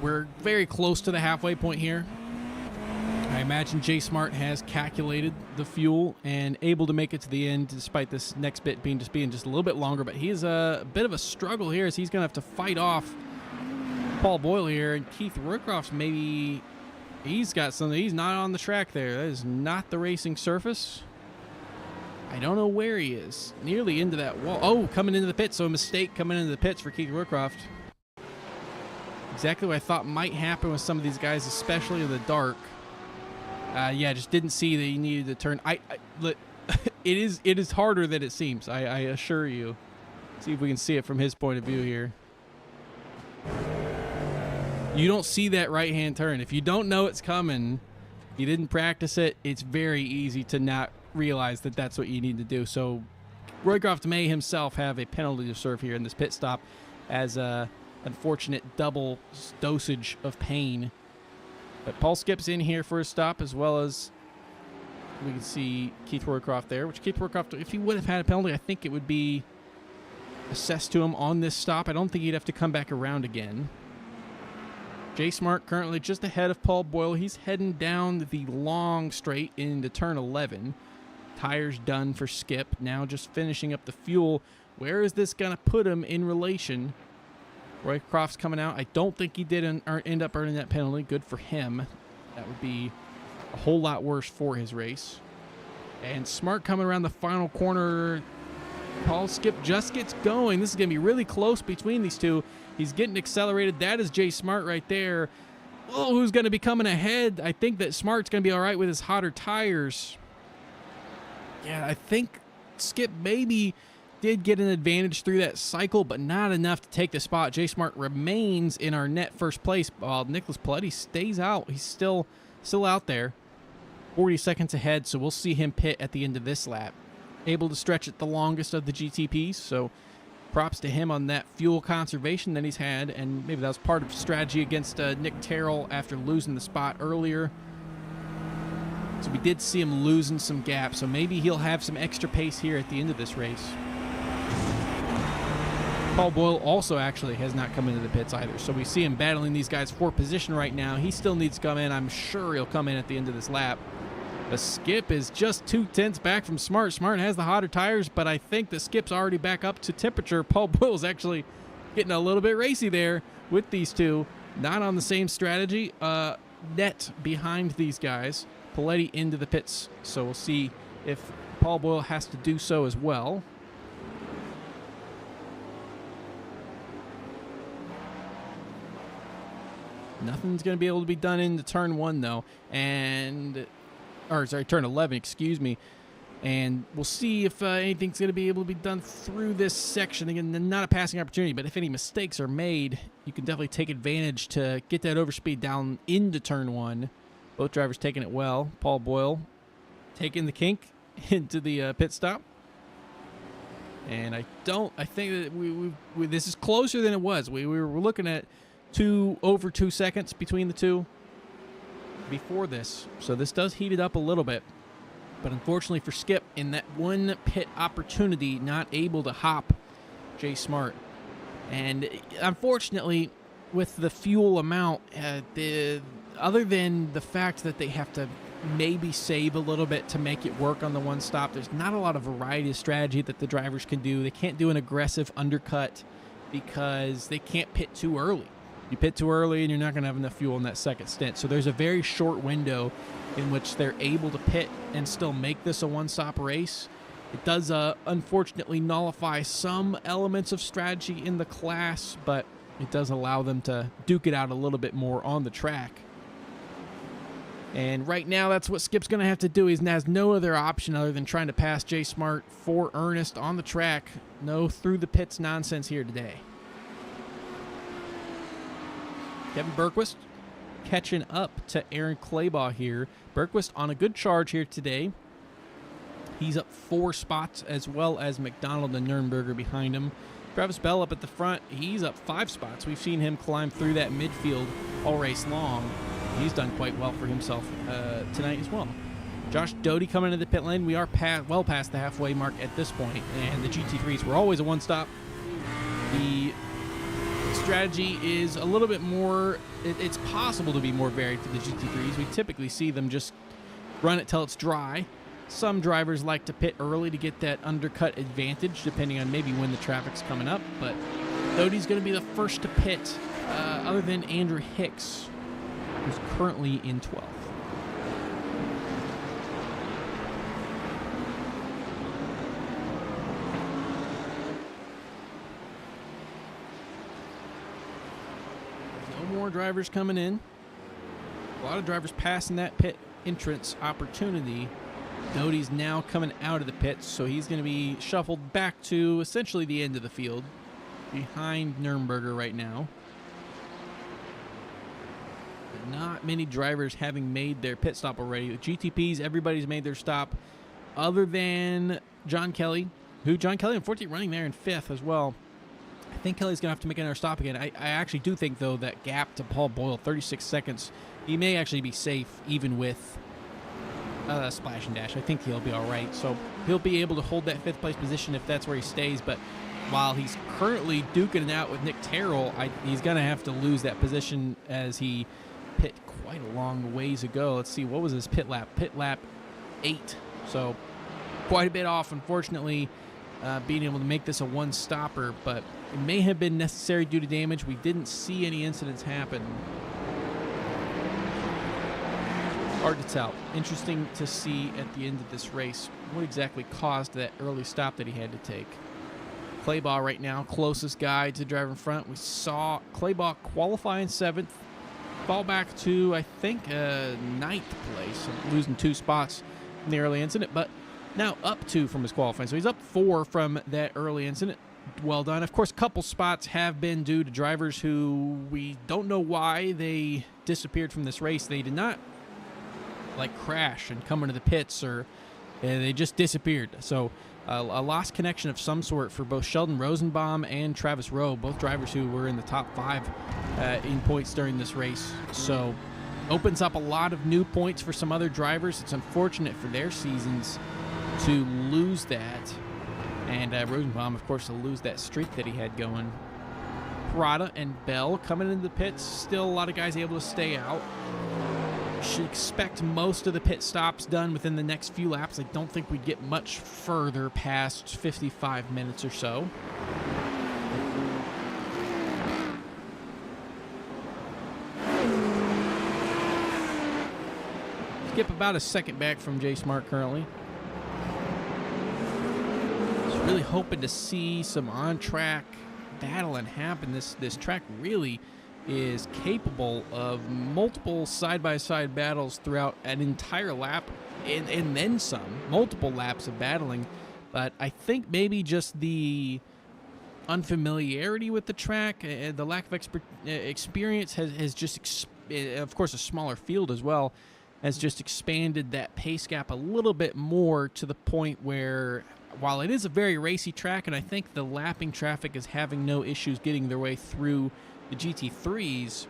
we're very close to the halfway point here. I imagine Jay Smart has calculated the fuel and able to make it to the end, despite this next bit being just a little bit longer. But he is a bit of a struggle here, as he's going to have to fight off Paul Boyle here. And Keith Rookcroft's maybe, he's got something. He's not on the track there. That is not the racing surface. I don't know where he is. Nearly into that wall. Oh, coming into the pits. So a mistake coming into the pits for Keith Rookcroft. Exactly what I thought might happen with some of these guys, especially in the dark. Yeah, just didn't see that he needed to turn. It is harder than it seems. I assure you. See if we can see it from his point of view here. You don't see that right-hand turn. If you don't know it's coming, you didn't practice it, it's very easy to not realize that that's what you need to do. So Roycroft may himself have a penalty to serve here in this pit stop as a unfortunate double dosage of pain. But Paul Skip's in here for a stop, as well as we can see Keith Roycroft there, which Keith Roycroft, if he would have had a penalty, I think it would be assessed to him on this stop. I don't think he'd have to come back around again. Jay Smart currently just ahead of Paul Boyle. He's heading down the long straight into turn 11. Tires done for Skip. Now just finishing up the fuel. Where is this going to put him in relation? Roycroft's coming out. I don't think he did end up earning that penalty. Good for him. That would be a whole lot worse for his race. And Smart coming around the final corner. Paul Skip just gets going. This is going to be really close between these two. He's getting accelerated. That is Jay Smart right there. Oh, who's going to be coming ahead? I think that Smart's going to be all right with his hotter tires. Yeah, I think Skip maybe did get an advantage through that cycle, but not enough to take the spot. Jay Smart remains in our net first place, while Nicholas Paletti stays out. He's still out there, 40 seconds ahead, so we'll see him pit at the end of this lap. Able to stretch it the longest of the GTPs, so props to him on that fuel conservation that he's had, and maybe that was part of strategy against Nick Terrell after losing the spot earlier. So we did see him losing some gaps, so maybe he'll have some extra pace here at the end of this race. Paul Boyle also actually has not come into the pits either, so we see him battling these guys for position right now. He still needs to come in. I'm sure he'll come in at the end of this lap. The Skip is just 2/10 back from Smart. Smart has the hotter tires, but I think the Skip's already back up to temperature. Paul Boyle's actually getting a little bit racy there with these two. Not on the same strategy. Net behind these guys. Paletti into the pits, so we'll see if Paul Boyle has to do so as well. Nothing's going to be able to be done into turn 1, though. Turn 11, excuse me. And we'll see if anything's going to be able to be done through this section. Again, not a passing opportunity, but if any mistakes are made, you can definitely take advantage to get that overspeed down into turn 1. Both drivers taking it well. Paul Boyle taking the kink into the pit stop. And I think that this is closer than it was. We were looking at over 2 seconds between the two before this, so this does heat it up a little bit. But unfortunately for Skip, in that one pit opportunity, not able to hop Jay Smart. And unfortunately, with the fuel amount, other than the fact that they have to maybe save a little bit to make it work on the one stop, there's not a lot of variety of strategy that the drivers can do. They can't do an aggressive undercut because they can't pit too early. You pit too early and you're not going to have enough fuel in that second stint. So there's a very short window in which they're able to pit and still make this a one-stop race. It does unfortunately nullify some elements of strategy in the class, but it does allow them to duke it out a little bit more on the track. And right now, that's what Skip's going to have to do. He has no other option other than trying to pass J Smart for Ernest on the track. No through the pits nonsense here today. Kevin Bergquist catching up to Aaron Claybaugh here. Bergquist on a good charge here today. He's up 4 spots, as well as McDonald and Nürnberger behind him. Travis Bell up at the front. He's up 5 spots. We've seen him climb through that midfield all race long. He's done quite well for himself tonight as well. Josh Doty coming into the pit lane. We are well past the halfway mark at this point, and the GT3s were always a one-stop. The strategy is a little bit more, it's possible to be more varied for the GT3s. We typically see them just run it till it's dry. Some drivers like to pit early to get that undercut advantage, depending on maybe when the traffic's coming up. But Doty's going to be the first to pit, other than Andrew Hicks, who's currently in 12th. No more drivers coming in. A lot of drivers passing that pit entrance opportunity. Doty's now coming out of the pits, so he's going to be shuffled back to essentially the end of the field, behind Nürnberger right now. But not many drivers having made their pit stop already. The GTPs, everybody's made their stop, other than John Kelly, John Kelly, unfortunately, running there in 5th as well. I think Kelly's going to have to make another stop again. I actually do think, though, that gap to Paul Boyle, 36 seconds, he may actually be safe even with splash and dash. I think he'll be all right. So he'll be able to hold that 5th place position if that's where he stays. But while he's currently duking it out with Nick Terrell, he's going to have to lose that position as he pit quite a long ways ago. Let's see, what was his pit lap? Pit lap 8. So quite a bit off, unfortunately, being able to make this a one-stopper. But it may have been necessary due to damage. We didn't see any incidents happen. Hard to tell. Interesting to see at the end of this race what exactly caused that early stop that he had to take. Claybaugh right now, closest guy to driver in front. We saw Claybaugh qualify in 7th, fall back to, I think, 9th place, losing 2 spots in the early incident, but now up 2 from his qualifying. So he's up 4 from that early incident. Well done. Of course, a couple spots have been due to drivers who we don't know why they disappeared from this race. They did not crash and come into the pits, or they just disappeared. So a lost connection of some sort for both Sheldon Rosenbaum and Travis Rowe, both drivers who were in the top 5 in points during this race. So opens up a lot of new points for some other drivers. It's unfortunate for their seasons to lose that, and Rosenbaum, of course, to lose that streak that he had going. Prada and Bell coming into the pits. Still a lot of guys able to stay out. Should expect most of the pit stops done within the next few laps. I don't think we'd get much further past 55 minutes or so. Skip about a second back from J Smart currently. Just really hoping to see some on-track battling happen. This track really is capable of multiple side-by-side battles throughout an entire lap and then some, multiple laps of battling. But I think maybe just the unfamiliarity with the track, the lack of experience has just, of course, a smaller field as well, has just expanded that pace gap a little bit more to the point where, while it is a very racy track, and I think the lapping traffic is having no issues getting their way through the GT3s,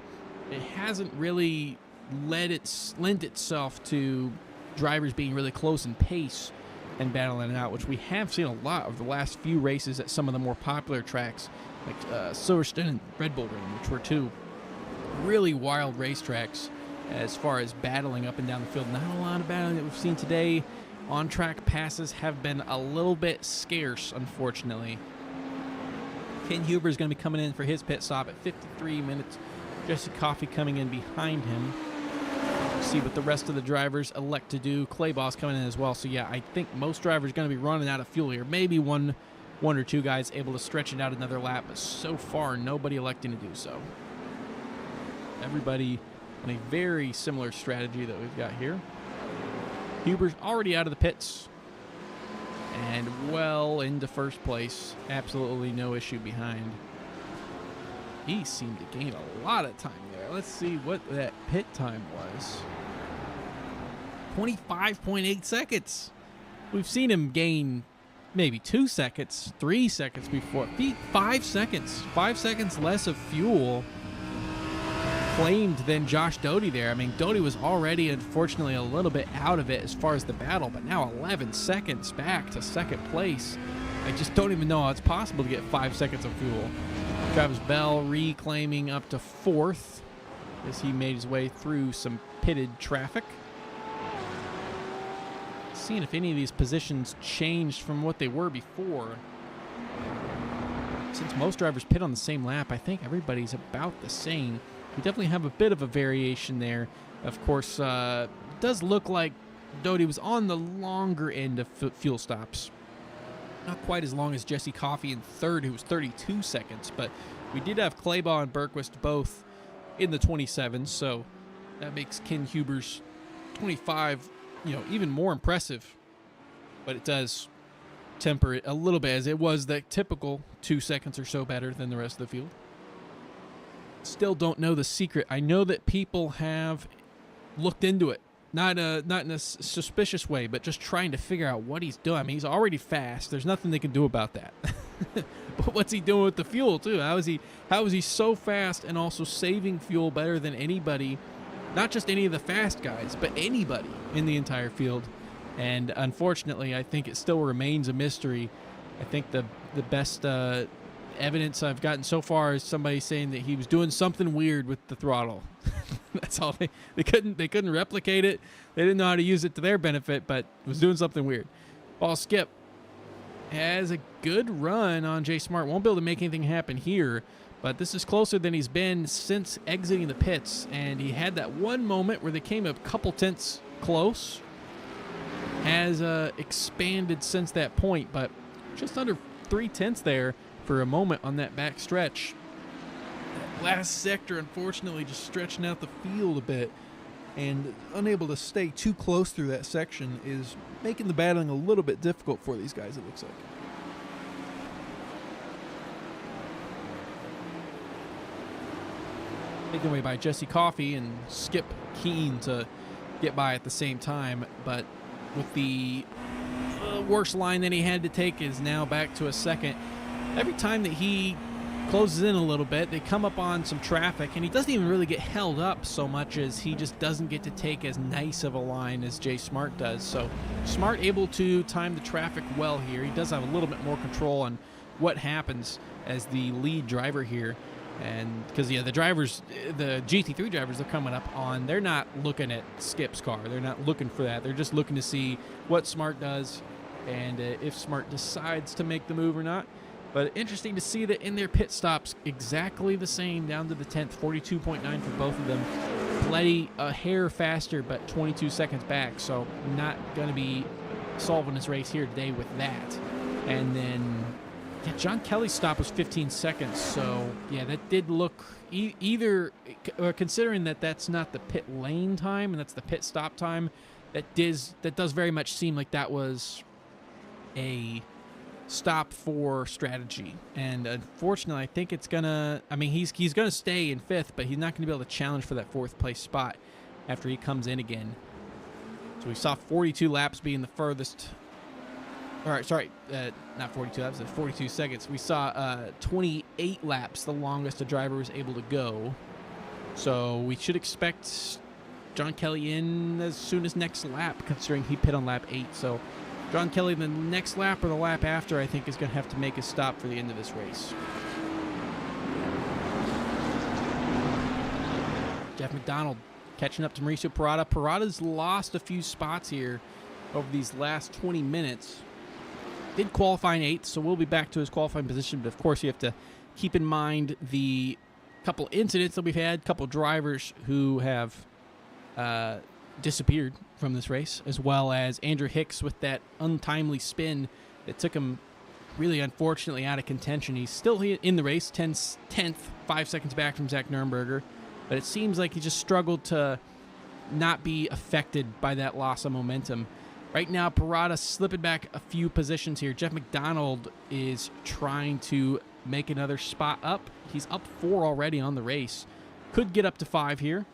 it hasn't really lent itself to drivers being really close in pace and battling it out, which we have seen a lot of the last few races at some of the more popular tracks like Silverstone and Red Bull Ring, which were two really wild racetracks as far as battling up and down the field. Not a lot of battling that we've seen today. On-track passes have been a little bit scarce, unfortunately. Ken Huber is going to be coming in for his pit stop at 53 minutes. Jesse Coffey coming in behind him. See what the rest of the drivers elect to do. Clayboss coming in as well. So yeah, I think most drivers are going to be running out of fuel here. Maybe one or two guys able to stretch it out another lap, but so far nobody electing to do so. Everybody on a very similar strategy that we've got here. Huber's already out of the pits and well into first place. Absolutely no issue behind. He seemed to gain a lot of time there. Let's see what that pit time was. 25.8 seconds. We've seen him gain maybe 2 seconds, 3 seconds before. 5 seconds. 5 seconds less of fuel claimed than Josh Doty there. I mean, Doty was already, unfortunately, a little bit out of it as far as the battle, but now 11 seconds back to second place. I just don't even know how it's possible to get 5 seconds of fuel. Travis Bell reclaiming up to fourth as he made his way through some pitted traffic. Seeing if any of these positions changed from what they were before. Since most drivers pit on the same lap, I think everybody's about the same. We definitely have a bit of a variation there. Of course, does look like Doty was on the longer end of fuel stops. Not quite as long as Jesse Coffey in third, who was 32 seconds, but we did have Claybaugh and Bergquist both in the 27s, so that makes Ken Huber's 25, even more impressive. But it does temper it a little bit, as it was the typical 2 seconds or so better than the rest of the field. Still don't know the secret. I know that people have looked into it. Not in a suspicious way, but just trying to figure out what he's doing. I mean, he's already fast. There's nothing they can do about that. But what's he doing with the fuel, too? How is he so fast and also saving fuel better than anybody, not just any of the fast guys, but anybody in the entire field? And unfortunately, I think it still remains a mystery. I think the best evidence I've gotten so far is somebody saying that he was doing something weird with the throttle. That's all. They couldn't replicate it. They didn't know how to use it to their benefit, but was doing something weird. Ball Skip has a good run on Jay Smart. Won't be able to make anything happen here, but this is closer than he's been since exiting the pits. And he had that one moment where they came a couple tenths close. Has expanded since that point, but just under 3 tenths there for a moment on that back stretch. That last sector, unfortunately, just stretching out the field a bit and unable to stay too close through that section is making the battling a little bit difficult for these guys, it looks like. Taken away by Jesse Coffey and Skip Keen to get by at the same time, but with the worst line that he had to take is now back to a second. Every time that he closes in a little bit, they come up on some traffic, and he doesn't even really get held up so much as he just doesn't get to take as nice of a line as Jay Smart does. So Smart able to time the traffic well here. He does have a little bit more control on what happens as the lead driver here. And because, the drivers, the GT3 drivers they're coming up on, they're not looking at Skip's car. They're not looking for that. They're just looking to see what Smart does and if Smart decides to make the move or not. But interesting to see that in their pit stops, exactly the same down to the 10th, 42.9 for both of them. Pletty a hair faster, but 22 seconds back, so not going to be solving his race here today with that. And then, John Kelly's stop was 15 seconds, so that did look either considering that that's not the pit lane time and that's the pit stop time, that does very much seem like that was a stop for strategy. And unfortunately, I think it's gonna, he's gonna stay in 5th, but he's not gonna be able to challenge for that 4th place spot after he comes in again. So we saw 42 laps being the furthest. All right, sorry, not 42 laps, 42 seconds. We saw 28 laps, the longest a driver was able to go. So we should expect John Kelly in as soon as next lap, considering he pit on lap 8. So John Kelly, the next lap or the lap after, I think is going to have to make a stop for the end of this race. Jeff McDonald catching up to Mauricio Parada. Parada's lost a few spots here over these last 20 minutes. Did qualify in 8th, so we'll be back to his qualifying position. But, of course, you have to keep in mind the couple incidents that we've had, couple drivers who have disappeared from this race, as well as Andrew Hicks with that untimely spin that took him really unfortunately out of contention. He's still in the race, 10th, 5 seconds back from Zach Nurnberger, but it seems like he just struggled to not be affected by that loss of momentum. Right now, Parada slipping back a few positions here. Jeff McDonald is trying to make another spot up. He's up 4 already on the race. Could get up to 5 here.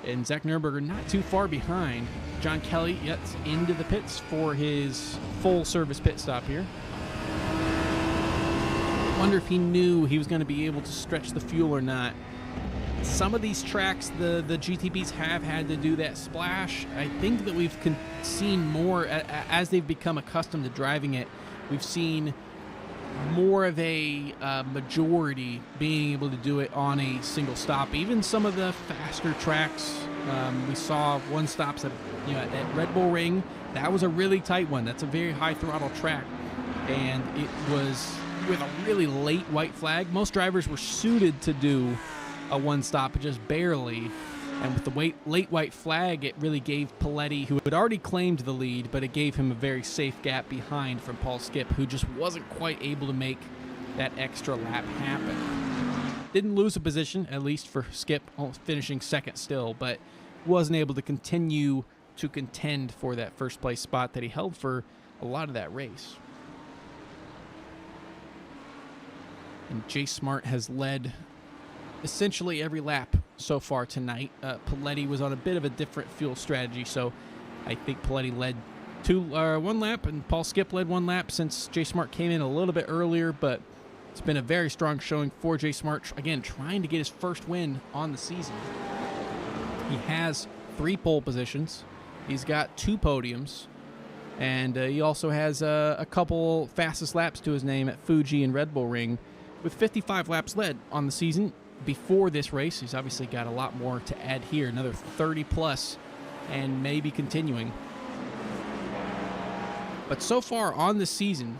And Zach Nurnberger not too far behind. John Kelly gets into the pits for his full-service pit stop here. Wonder if he knew he was going to be able to stretch the fuel or not. Some of these tracks, the GTBs have had to do that splash. I think that we've seen more as they've become accustomed to driving it. We've seen more of a majority being able to do it on a single stop. Even some of the faster tracks, we saw one stops at Red Bull Ring. That was a really tight one. That's a very high throttle track, and it was with a really late white flag. Most drivers were suited to do a one stop, but just barely. And with the late white flag, it really gave Paletti, who had already claimed the lead, but it gave him a very safe gap behind from Paul Skip, who just wasn't quite able to make that extra lap happen. Didn't lose a position, at least for Skip, finishing second still, but wasn't able to continue to contend for that first place spot that he held for a lot of that race. And Jay Smart has led essentially every lap so far tonight. Paletti was on a bit of a different fuel strategy, so I think Paletti led one lap, and Paul Skip led one lap since Jay Smart came in a little bit earlier, but it's been a very strong showing for Jay Smart, again, trying to get his first win on the season. He has 3 pole positions. He's got 2 podiums, and he also has a couple fastest laps to his name at Fuji and Red Bull Ring, with 55 laps led on the season. Before this race, he's obviously got a lot more to add here, another 30 plus, and maybe continuing. But so far on the season,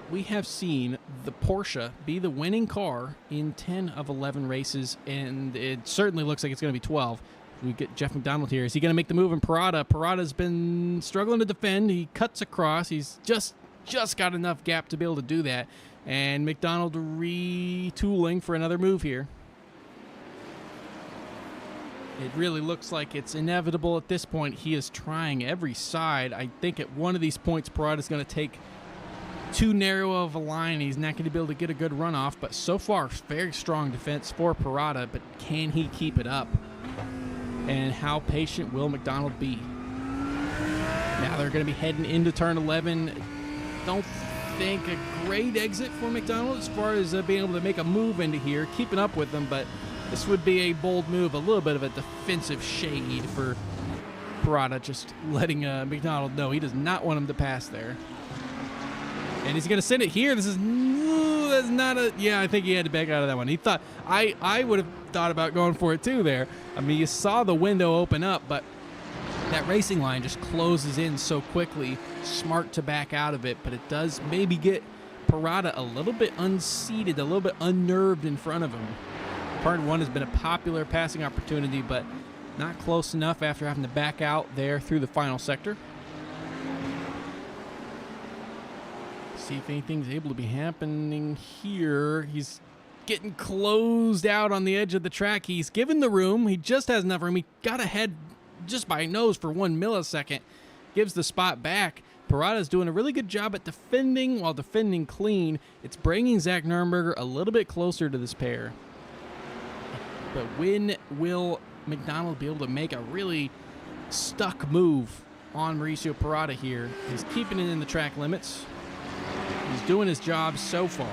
we have seen the Porsche be the winning car in 10 of 11 races, and it certainly looks like it's going to be 12. We get Jeff McDonald here. Is he going to make the move in Parada? Parada's been struggling to defend. He cuts across. He's just got enough gap to be able to do that. And McDonald retooling for another move here. It really looks like it's inevitable at this point. He is trying every side. I think at one of these points, Parada's going to take too narrow of a line. He's not going to be able to get a good runoff. But so far, very strong defense for Parada. But can he keep it up? And how patient will McDonald be? Now they're going to be heading into turn 11. Don't think a great exit for McDonald as far as being able to make a move into here, keeping up with them, but this would be a bold move, a little bit of a defensive shade for Parada, just letting McDonald know he does not want him to pass there. And he's going to send it here. That's not a, I think he had to back out of that one. He thought, I would have thought about going for it too there. I mean, you saw the window open up, but that racing line just closes in so quickly. Smart to back out of it, but it does maybe get Parada a little bit unseated, a little bit unnerved in front of him. Turn 1 has been a popular passing opportunity, but not close enough after having to back out there through the final sector. See if anything's able to be happening here. He's getting closed out on the edge of the track. He's given the room. He just has enough room. He got ahead just by nose for 1 millisecond. Gives the spot back. Parada's doing a really good job at defending while defending clean. It's bringing Zach Nurnberger a little bit closer to this pair. But when will McDonald be able to make a really stuck move on Mauricio Parada here? He's keeping it in the track limits. He's doing his job so far.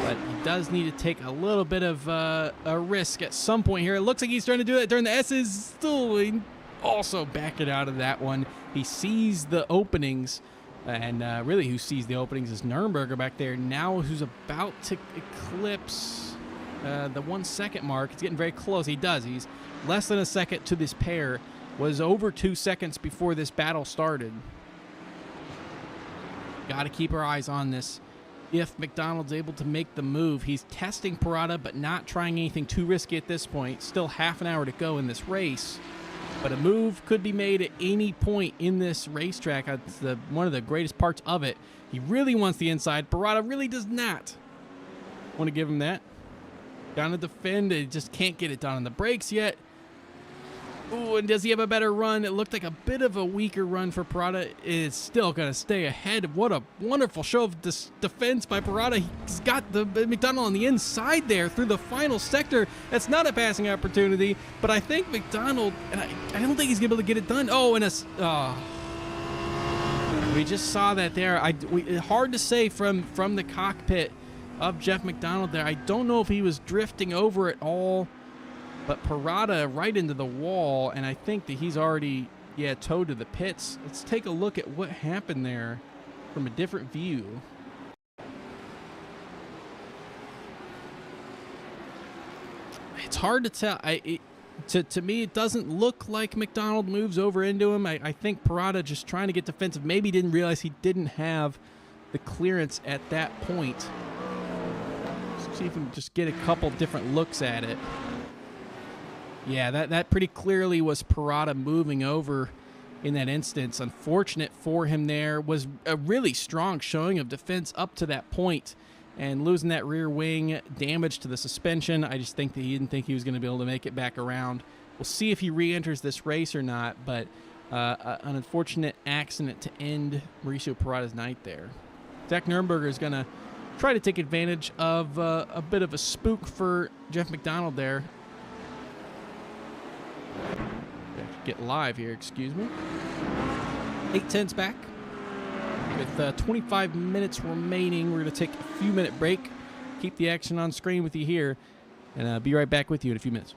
But he does need to take a little bit of a risk at some point here. It looks like he's trying to do that during the S's. Still also backing out of that one. He sees the openings. And really who sees the openings is Nurnberger back there. Now who's about to eclipse the 1 second mark. It's getting very close. He does. He's less than a second to this pair. Was over 2 seconds before this battle started. Got to keep our eyes on this. If McDonald's able to make the move, he's testing Parada, but not trying anything too risky at this point. Still half an hour to go in this race. But a move could be made at any point in this racetrack. That's one of the greatest parts of it. He really wants the inside. Parada really does not want to give him that. Down to defend. He just can't get it done on the brakes yet. Ooh, and does he have a better run? It looked like a bit of a weaker run for Parada. It's still going to stay ahead. What a wonderful show of defense by Parada. He's got the McDonald on the inside there through the final sector. That's not a passing opportunity, but I think McDonald, and I don't think he's going to be able to get it done. Oh, and we just saw that there. Hard to say from the cockpit of Jeff McDonald there. I don't know if he was drifting over at all. But Parada right into the wall, and I think that he's already, towed to the pits. Let's take a look at what happened there from a different view. It's hard to tell. To me, it doesn't look like McDonald moves over into him. I think Parada just trying to get defensive. Maybe didn't realize he didn't have the clearance at that point. Let's see if we can just get a couple different looks at it. Yeah, that pretty clearly was Parada moving over in that instance. Unfortunate for him there. Was a really strong showing of defense up to that point. And losing that rear wing, damage to the suspension. I just think that he didn't think he was going to be able to make it back around. We'll see if he re-enters this race or not. But an unfortunate accident to end Mauricio Parada's night there. Zach Nurnberger is going to try to take advantage of a bit of a spook for Jeff McDonald there. Get live here, excuse me. 8:10's back. With 25 minutes remaining, we're going to take a few minute break. Keep the action on screen with you here, and be right back with you in a few minutes.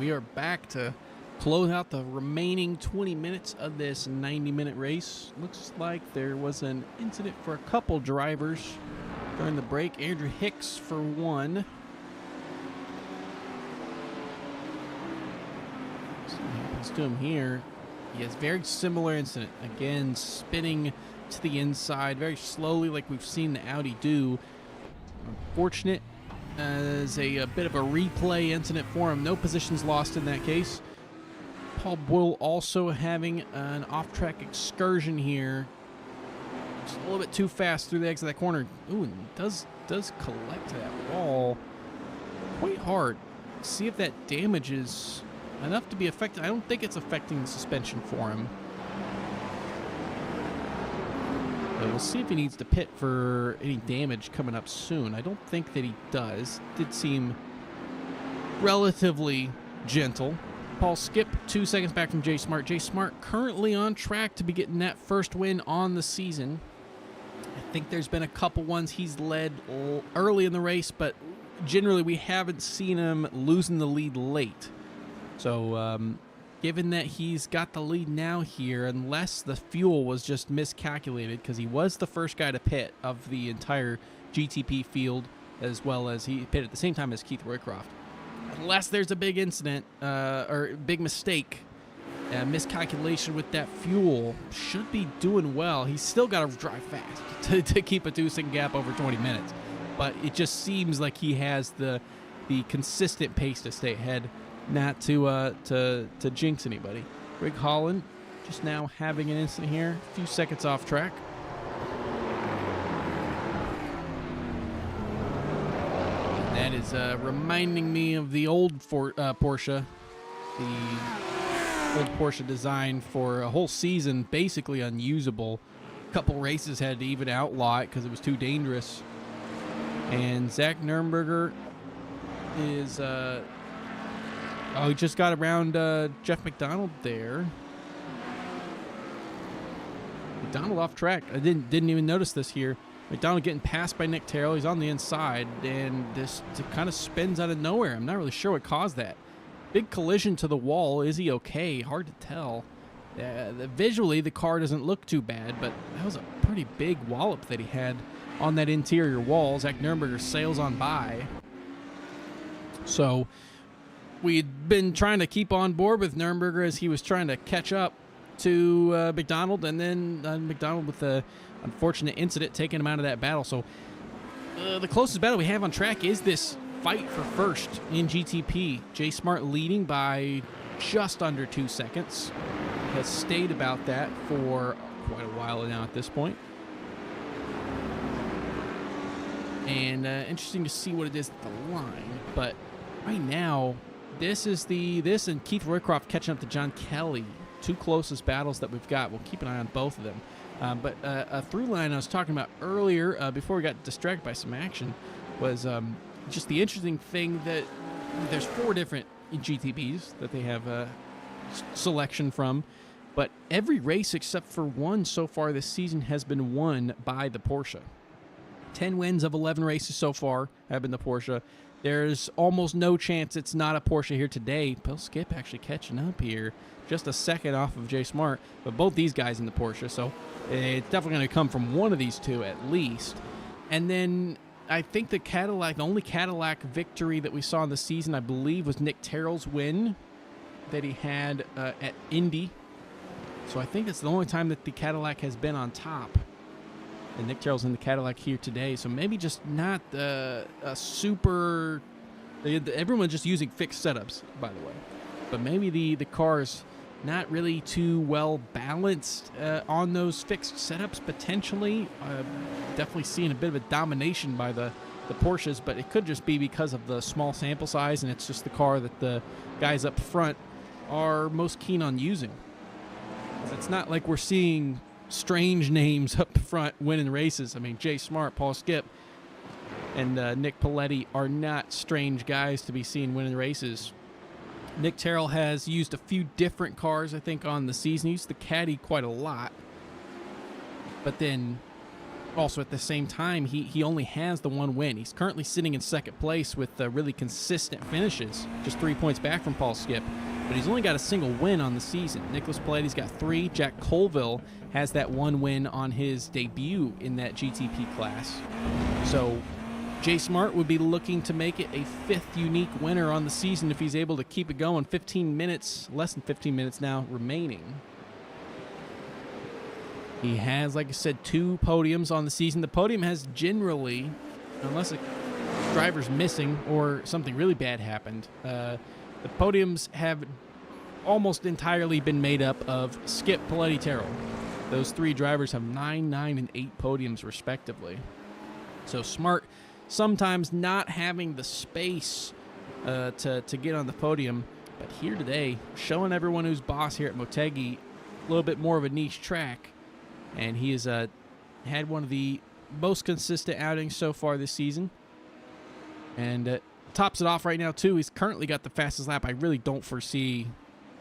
we are back to close out the remaining 20 minutes of this 90-minute race. Looks like there was an incident for a couple drivers during the break. Andrew Hicks for one. See what happens to him here. He has very similar incident. Again, spinning to the inside very slowly like we've seen the Audi do. Unfortunate as a bit of a replay incident for him. No positions lost in that case. Paul Boyle also having an off-track excursion here. Just a little bit too fast through the exit of that corner. Ooh, and does collect that wall quite hard. See if that damages enough to be affected. I don't think it's affecting the suspension for him. But we'll see if he needs to pit for any damage coming up soon. I don't think that he does. Did seem relatively gentle. Paul Skip 2 seconds back from Jay Smart. Jay Smart currently on track to be getting that first win on the season. I think there's been a couple ones he's led early in the race, but generally we haven't seen him losing the lead late. So given that he's got the lead now here, unless the fuel was just miscalculated, because he was the first guy to pit of the entire GTP field, as well as he pitted at the same time as Keith Roycroft. Unless there's a big incident or big mistake, miscalculation with that fuel, should be doing well. He's still got to drive fast to keep a 2-second gap over 20 minutes. But it just seems like he has the consistent pace to stay ahead, not to jinx anybody. Greg Holland just now having an incident here, a few seconds off track. That is reminding me of the old Porsche, the old Porsche design for a whole season, basically unusable. A couple races had to even outlaw it because it was too dangerous. And Zach Nurnberger is, he just got around Jeff McDonald there. McDonald off track. I didn't even notice this here. McDonald getting passed by Nick Terrell. He's on the inside, and this kind of spins out of nowhere. I'm not really sure what caused that. Big collision to the wall. Is he okay? Hard to tell. Visually, the car doesn't look too bad, but that was a pretty big wallop that he had on that interior wall. Zach Nurnberger sails on by. So we'd been trying to keep on board with Nurnberger as he was trying to catch up to McDonald, and then McDonald with the unfortunate incident taking him out of that battle. So the closest battle we have on track is this fight for first in GTP. Jay Smart leading by just under 2 seconds. Has stayed about that for quite a while now at this point. And interesting to see what it is at the line. But right now, this and Keith Roycroft catching up to John Kelly. Two closest battles that we've got. We'll keep an eye on both of them. But a through line I was talking about earlier, before we got distracted by some action, was just the interesting thing that there's 4 different GTPs that they have selection from, but every race except for one so far this season has been won by the Porsche. 10 wins of 11 races so far have been the Porsche. There's almost no chance it's not a Porsche here today. Bill Skip actually catching up here. Just a second off of Jay Smart. But both these guys in the Porsche. So it's definitely going to come from one of these two at least. And then I think the only Cadillac victory that we saw in the season, I believe, was Nick Terrell's win that he had at Indy. So I think it's the only time that the Cadillac has been on top. And Nick Terrell's in the Cadillac here today, so maybe just not a super... Everyone's just using fixed setups, by the way. But maybe the car's not really too well balanced on those fixed setups, potentially. Definitely seeing a bit of a domination by the Porsches, but it could just be because of the small sample size, and it's just the car that the guys up front are most keen on using. It's not like we're seeing strange names up front winning races. I mean, Jay Smart, Paul Skip, and Nick Paletti are not strange guys to be seen winning races. Nick Terrell has used a few different cars, I think, on the season. He used the Caddy quite a lot. But then also at the same time, he only has the one win. He's currently sitting in second place with really consistent finishes, just 3 points back from Paul Skip. But he's only got a single win on the season. Nicholas Paletti's got 3. Jack Colville has that 1 win on his debut in that GTP class. So Jay Smart would be looking to make it a 5th unique winner on the season if he's able to keep it going. 15 minutes, less than 15 minutes now remaining. He has, like I said, 2 podiums on the season. The podium has generally, unless a driver's missing or something really bad happened, the podiums have almost entirely been made up of Skip, Paletti, Terrell. Those 3 drivers have 9, 9, and 8 podiums respectively. So Smart sometimes not having the space to get on the podium, but here today, showing everyone who's boss here at Motegi, a little bit more of a niche track, and he has had one of the most consistent outings so far this season, and tops it off right now too. He's currently got the fastest lap. I really don't foresee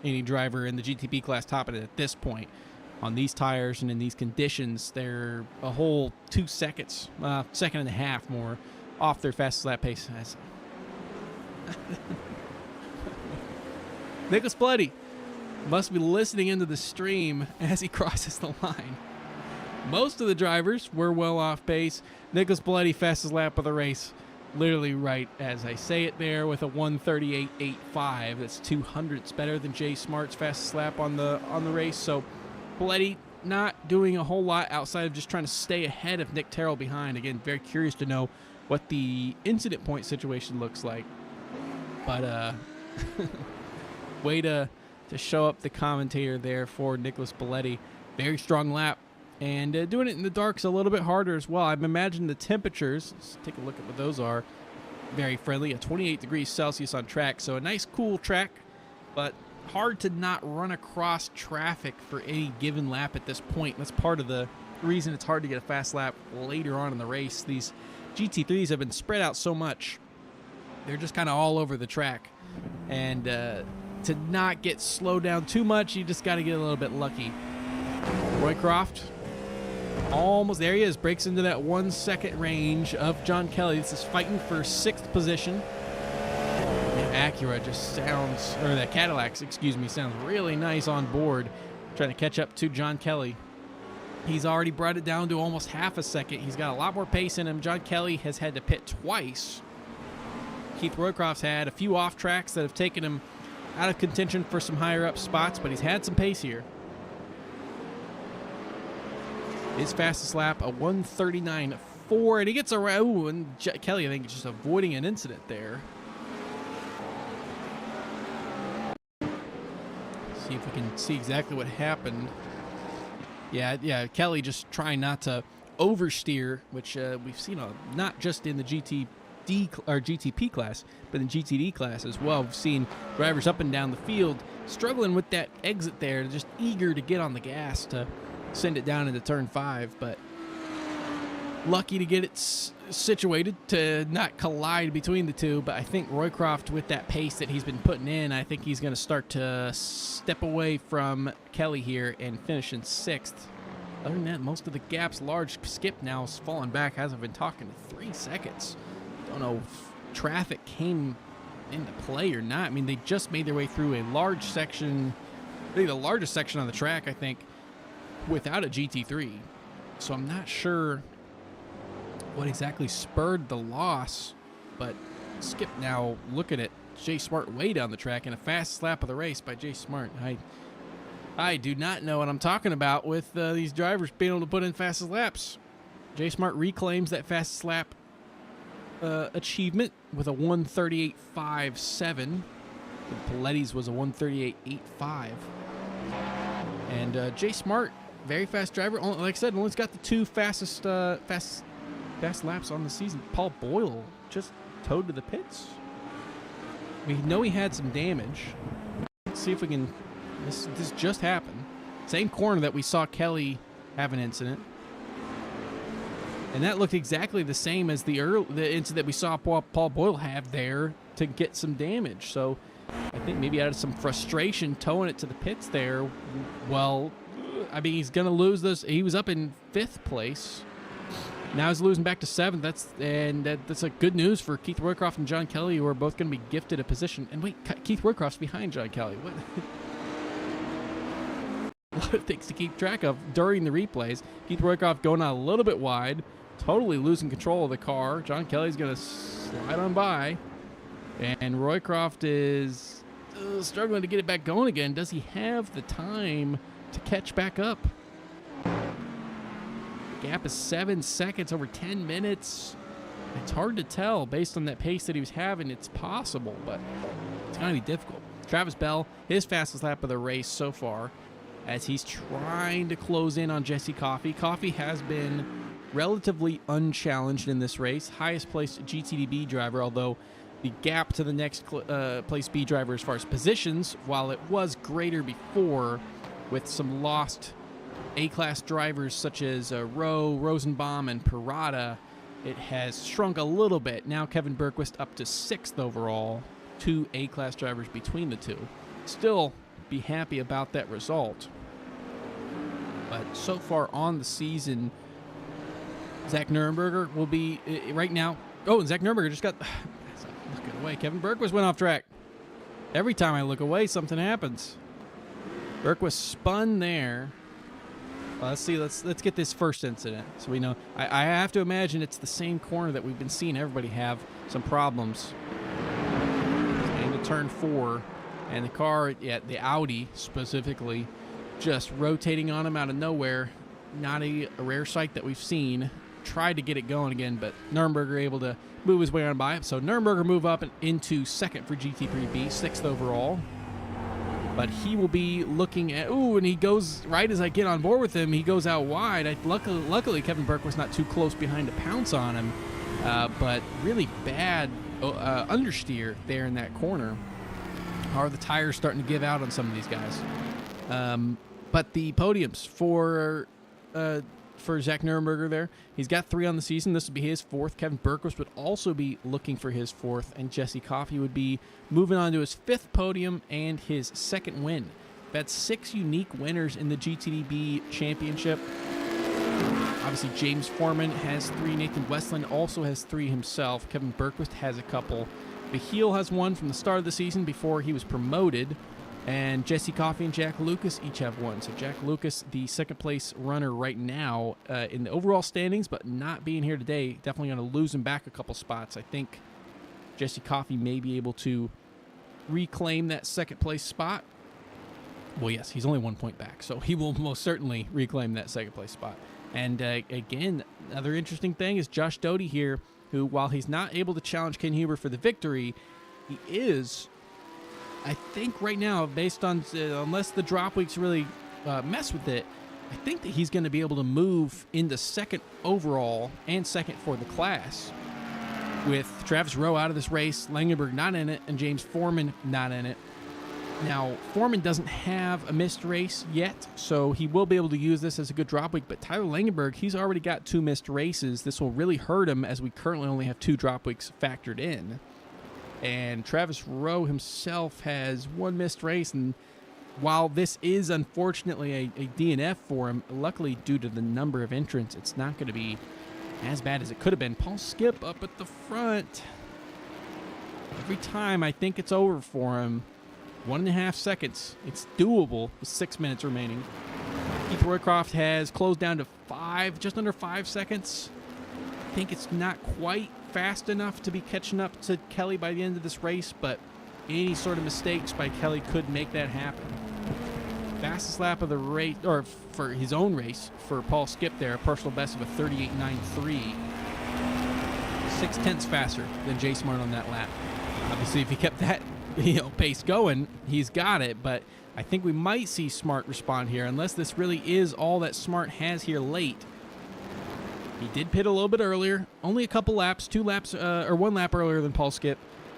any driver in the GTP class topping it at this point. On these tires and in these conditions, they're a whole 2 seconds, second and a half more off their fastest lap pace. Nicholas Paletti must be listening into the stream as he crosses the line. Most of the drivers were well off pace. Nicholas Paletti, fastest lap of the race, literally right as I say it there, with a 1:38.85. That's 200ths better than Jay Smart's fastest lap on the race. So Paletti not doing a whole lot outside of just trying to stay ahead of Nick Terrell behind. Again, very curious to know what the incident point situation looks like. But way to show up the commentator there for Nicholas Paletti. Very strong lap. And doing it in the dark's a little bit harder as well. I've imagined the temperatures, let's take a look at what those are, very friendly, at 28 degrees Celsius on track. So a nice cool track, but hard to not run across traffic for any given lap at this point. That's part of the reason it's hard to get a fast lap later on in the race. These GT3s have been spread out so much. They're just kind of all over the track. And to not get slowed down too much, you just got to get a little bit lucky. Roycroft, almost there he is, breaks into that 1 second range of John Kelly. This is fighting for 6th position. Acura just sounds, or that Cadillac, excuse me, sounds really nice on board, trying to catch up to John Kelly. He's already brought it down to almost half a second. He's got a lot more pace in him. John Kelly has had to pit twice. Keith Roycroft's had a few off tracks that have taken him out of contention for some higher up spots, but he's had some pace here. His fastest lap, a 1:39.4, and he gets around. Ooh, and Kelly, I think, is just avoiding an incident there. See if we can see exactly what happened. Yeah, Kelly just trying not to oversteer, which we've seen not just in the GTP class, but in GTD class as well. We've seen drivers up and down the field struggling with that exit there, just eager to get on the gas to send it down into turn 5, but lucky to get it situated to not collide between the two. But I think Roycroft, with that pace that he's been putting in, I think he's going to start to step away from Kelly here and finish in 6th. Other than that, most of the gaps large. Skip now has fallen back, as I've been talking, to 3 seconds. Don't know if traffic came into play or not. I mean, they just made their way through a large section, maybe the largest section on the track, I think, without a GT3. So I'm not sure what exactly spurred the loss, but Skip now looking at Jay Smart way down the track in a fast lap of the race by Jay Smart. I do not know what I'm talking about with these drivers being able to put in fastest laps. Jay Smart reclaims that fastest lap achievement with a 1:38.57. Paletti's was a 1:38.85. And Jay Smart, very fast driver. Like I said, only's got the 2 fastest fast laps on the season. Paul Boyle just towed to the pits. We know he had some damage. Let's see if we can. This just happened. Same corner that we saw Kelly have an incident, and that looked exactly the same as the incident we saw Paul Boyle have there to get some damage. So I think maybe out of some frustration towing it to the pits there. Well, I mean, he's going to lose this. He was up in 5th place. Now he's losing back to 7th. That's a good news for Keith Roycroft and John Kelly, who are both going to be gifted a position. And wait, Keith Roycroft's behind John Kelly. What? A lot of things to keep track of during the replays. Keith Roycroft going out a little bit wide, totally losing control of the car. John Kelly's going to slide on by. And Roycroft is struggling to get it back going again. Does he have the time to catch back up? The gap is 7 seconds over 10 minutes. It's hard to tell based on that pace that he was having. It's possible, but it's going to be difficult. Travis Bell, his fastest lap of the race so far, as he's trying to close in on Jesse Coffey. Coffey has been relatively unchallenged in this race. Highest placed GTDB driver, although the gap to the next place B driver as far as positions, while it was greater before with some lost A-class drivers such as Rowe, Rosenbaum, and Parada, it has shrunk a little bit. Now Kevin Bergquist up to 6th overall, 2 A-class drivers between the two. Still be happy about that result. But so far on the season, Zach Nuremberger will be right now. Oh, and Zach Nuremberger just got looking away. Kevin Bergquist went off track. Every time I look away, something happens. Bergquist spun there. Well, let's see. Let's get this first incident so we know. I have to imagine it's the same corner that we've been seeing everybody have some problems. Into turn 4, and the car, the Audi specifically, just rotating on him out of nowhere. Not a rare sight that we've seen. Tried to get it going again, but Nuremberger able to move his way on by. So Nuremberger move up and into 2nd for GT3B, 6th overall. But he will be looking at, and he goes, right as I get on board with him, he goes out wide. Luckily, Kevin Burke was not too close behind to pounce on him, but really bad understeer there in that corner. Are the tires starting to give out on some of these guys? But the podiums for Zach Nuremberger there, he's got 3 on the season. This would be his 4th. Kevin Bergquist would also be looking for his 4th, and Jesse Coffey would be moving on to his 5th podium and his 2nd win. That's 6 unique winners in the GTDB championship. Obviously, James Foreman has 3. Nathan Westland also has 3 himself. Kevin Bergquist has a couple. Baheel has 1 from the start of the season before he was promoted. And Jesse Coffey and Jack Lucas each have 1. So Jack Lucas, the 2nd place runner right now in the overall standings, but not being here today, definitely going to lose him back a couple spots. I think Jesse Coffey may be able to reclaim that 2nd place spot. Well, yes, he's only 1 point back, so he will most certainly reclaim that 2nd place spot. And again, another interesting thing is Josh Doty here, who, while he's not able to challenge Ken Huber for the victory, he is, I think right now, based on, unless the drop weeks really mess with it, I think that he's going to be able to move into 2nd overall and 2nd for the class. With Travis Rowe out of this race, Langenberg not in it, and James Foreman not in it. Now, Foreman doesn't have a missed race yet, so he will be able to use this as a good drop week, but Tyler Langenberg, he's already got 2 missed races. This will really hurt him as we currently only have 2 drop weeks factored in. And Travis Rowe himself has 1 missed race, and while this is unfortunately a DNF for him, luckily due to the number of entrants, it's not going to be as bad as it could have been. Paul Skip up at the front. Every time I think it's over for him. 1.5 seconds. It's doable with 6 minutes remaining. Keith Roycroft has closed down to 5, just under 5 seconds. I think it's not quite fast enough to be catching up to Kelly by the end of this race, but any sort of mistakes by Kelly could make that happen. Fastest lap of the race, or for his own race, for Paul Skip there, a personal best of a 38.93. 0.6 faster than Jay Smart on that lap. Obviously, if he kept that pace going, he's got it, but I think we might see Smart respond here, unless this really is all that Smart has here late. He did pit a little bit earlier, only a couple laps, 2 laps, or 1 lap earlier than Paul Skip.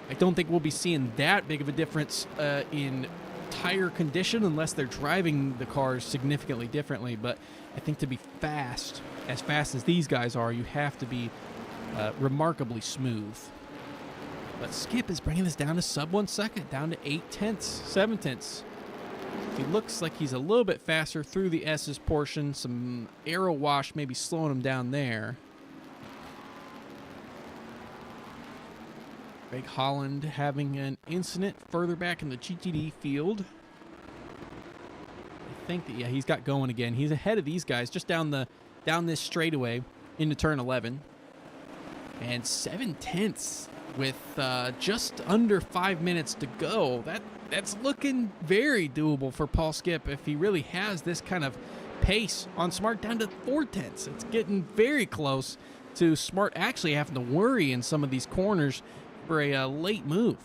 I don't think we'll be seeing that big of a difference in tire condition unless they're driving the cars significantly differently, but I think to be fast as these guys are, you have to be remarkably smooth. But Skip is bringing this down to sub 1 second, down to 0.8, 0.7. He looks like he's a little bit faster through the S's portion. Some aero wash maybe slowing him down there. Greg Holland having an incident further back in the GTD field. I think that, yeah, he's got going again. He's ahead of these guys just down this straightaway into turn 11. And 7/10 with just under 5 minutes to go. That's looking very doable for Paul Skip if he really has this kind of pace on Smart down to 4/10. It's getting very close to Smart actually having to worry in some of these corners for a late move.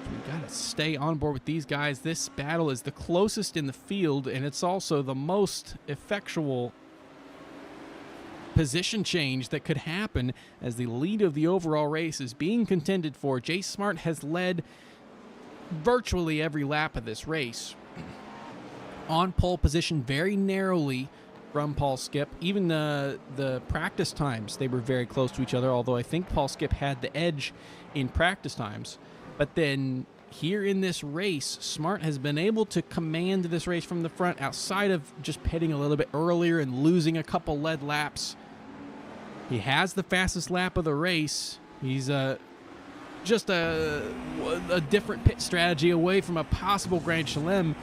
So we got to stay on board with these guys. This battle is the closest in the field, and it's also the most effectual position change that could happen as the lead of the overall race is being contended for. Jay Smart has led virtually every lap of this race on pole position very narrowly from Paul Skip. Even the practice times, they were very close to each other, although I think Paul Skip had the edge in practice times. But then here in this race, Smart has been able to command this race from the front outside of just pitting a little bit earlier and losing a couple lead laps. He has the fastest lap of the race. He's just a different pit strategy away from a possible Grand Chelem.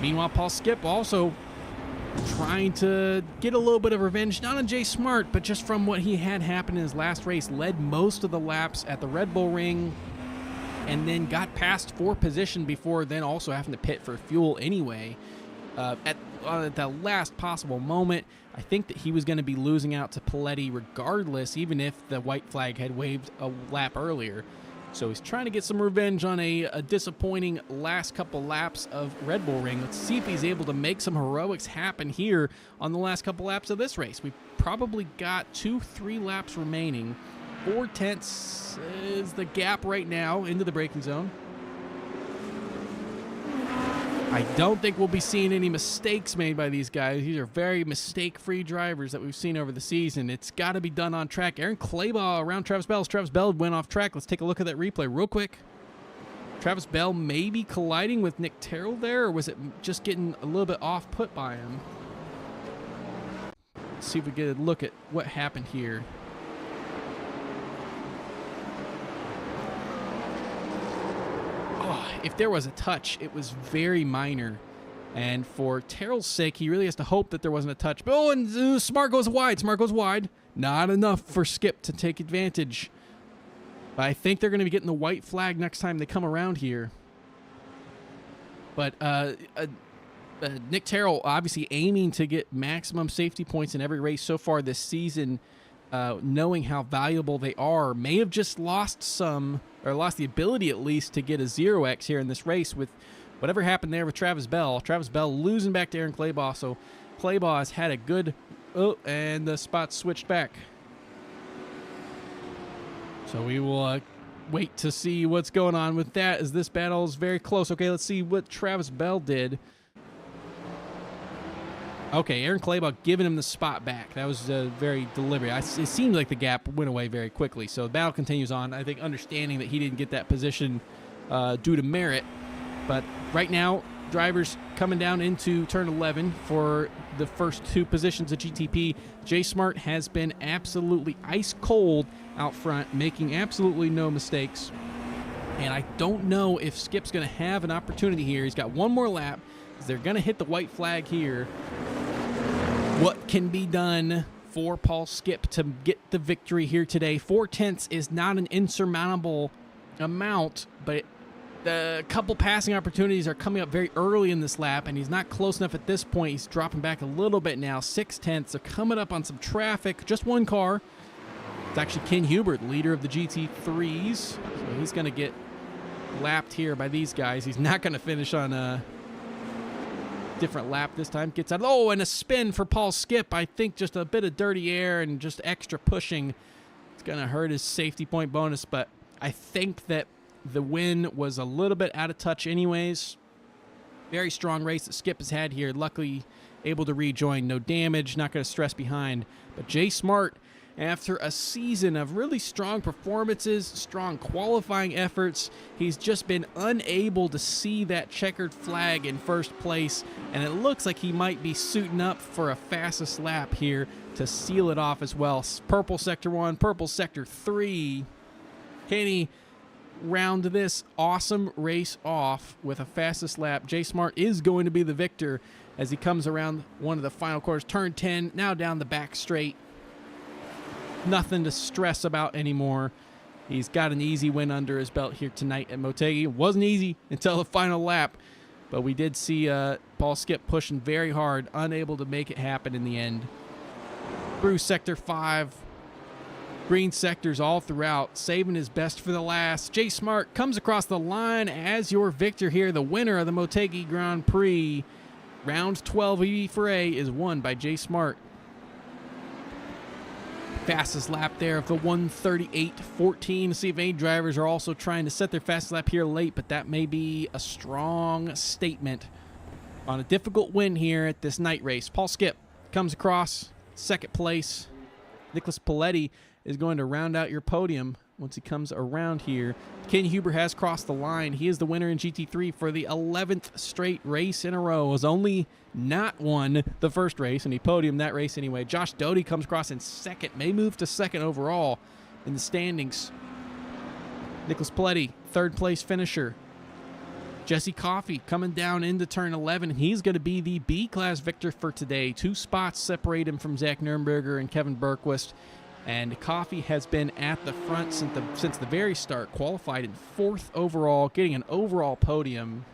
Meanwhile, Paul Skip also trying to get a little bit of revenge, not on Jay Smart, but just from what he had happen in his last race. Led most of the laps at the Red Bull Ring and then got past 4th position before then also having to pit for fuel anyway. At the last possible moment, I think that he was going to be losing out to Paletti regardless, even if the white flag had waved a lap earlier. So he's trying to get some revenge on a disappointing last couple laps of Red Bull Ring. Let's see if he's able to make some heroics happen here on the last couple laps of this race. We've probably got 2-3 laps remaining. 4/10 is the gap right now into the braking zone. I don't think we'll be seeing any mistakes made by these guys. These are very mistake-free drivers that we've seen over the season. It's got to be done on track. Aaron Claybaugh around Travis Bell. Travis Bell went off track. Let's take a look at that replay real quick. Travis Bell maybe colliding with Nick Terrell there, or was it just getting a little bit off-put by him? Let's see if we get a look at what happened here. If there was a touch, it was very minor. And for Terrell's sake, he really has to hope that there wasn't a touch. Oh, and Smart goes wide. Smart goes wide. Not enough for Skip to take advantage. But I think they're going to be getting the white flag next time they come around here. But Nick Terrell obviously aiming to get maximum safety points in every race so far this season, knowing how valuable they are, may have just lost some, or lost the ability at least to get a 0x here in this race with whatever happened there with Travis Bell. Travis Bell losing back to Aaron Claybaugh, so Claybaugh has had a good, and the spot switched back. So we will wait to see what's going on with that as this battle is very close. Okay, let's see what Travis Bell did. Okay, Aaron Claybaugh giving him the spot back. That was very deliberate. It seemed like the gap went away very quickly. So the battle continues on. I think understanding that he didn't get that position due to merit. But right now, drivers coming down into turn 11 for the first 2 positions of GTP. Jay Smart has been absolutely ice cold out front, making absolutely no mistakes. And I don't know if Skip's going to have an opportunity here. He's got one more lap. They're going to hit the white flag here. What can be done for Paul Skip to get the victory here today? 4/10 is not an insurmountable amount, but the couple passing opportunities are coming up very early in this lap, and he's not close enough at this point. He's dropping back a little bit now. 6/10. They're coming up on some traffic. Just one car. It's actually Ken Hubert, leader of the GT3s. So he's going to get lapped here by these guys. He's not going to finish on a different lap this time. Gets out. Oh, and a spin for Paul Skip. I think just a bit of dirty air and just extra pushing. It's going to hurt his safety point bonus, but I think that the win was a little bit out of touch anyways. Very strong race that Skip has had here. Luckily able to rejoin. No damage. Not going to stress behind. But Jay Smart After a season of really strong performances, strong qualifying efforts, he's just been unable to see that checkered flag in first place, and it looks like he might be suiting up for a fastest lap here to seal it off as well. Purple Sector 1, Purple Sector 3. Can he round this awesome race off with a fastest lap? J Smart is going to be the victor as he comes around one of the final corners. Turn 10, now down the back straight. Nothing to stress about anymore. He's got an easy win under his belt here tonight at Motegi. It wasn't easy until the final lap, but we did see Paul Skip pushing very hard, unable to make it happen in the end. Through Sector 5, green sectors all throughout, saving his best for the last. J Smart comes across the line as your victor here, the winner of the Motegi Grand Prix. Round 12 EV4A is won by J Smart. Fastest lap there of the 1:38.14. See if any drivers are also trying to set their fastest lap here late, but that may be a strong statement on a difficult win here at this night race. Paul Skip comes across second place. Nicholas Paletti is going to round out your podium once he comes around here. Ken Huber has crossed the line. He is the winner in GT3 for the 11th straight race in a row. Has only not won the first race, and he podiumed that race anyway. Josh Doty comes across in second, may move to second overall in the standings. Nicholas Paletti, third place finisher. Jesse Coffey coming down into turn 11, and he's going to be the B-class victor for today. 2 spots separate him from Zach Nurnberger and Kevin Bergquist. And Coffey has been at the front since the very start, qualified in 4th overall, getting an overall podium.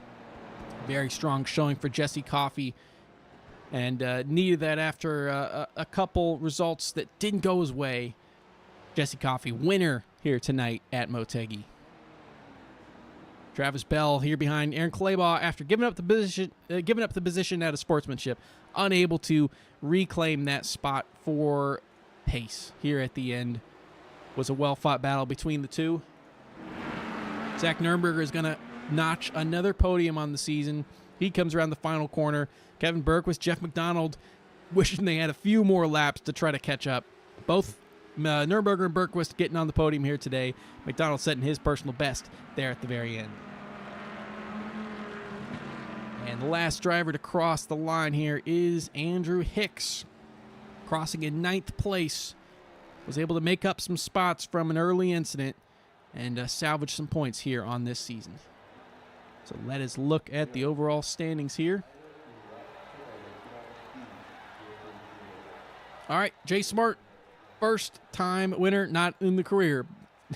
Very strong showing for Jesse Coffey, and needed that after a couple results that didn't go his way. Jesse Coffey, winner here tonight at Motegi. Travis Bell here behind Aaron Claybaugh after giving up the position out of sportsmanship, unable to reclaim that spot for pace here at the end. Was a well-fought battle between the two. Zach Nurnberger is going to notch another podium on the season. He comes around the final corner. Kevin Bergquist, Jeff McDonald wishing they had a few more laps to try to catch up. Both Nurnberger and Bergquist getting on the podium here today. McDonald setting his personal best there at the very end. And the last driver to cross the line here is Andrew Hicks, crossing in 9th place. Was able to make up some spots from an early incident and salvage some points here on this season. So let us look at the overall standings here. All right, J Smart, first time winner, not in the career.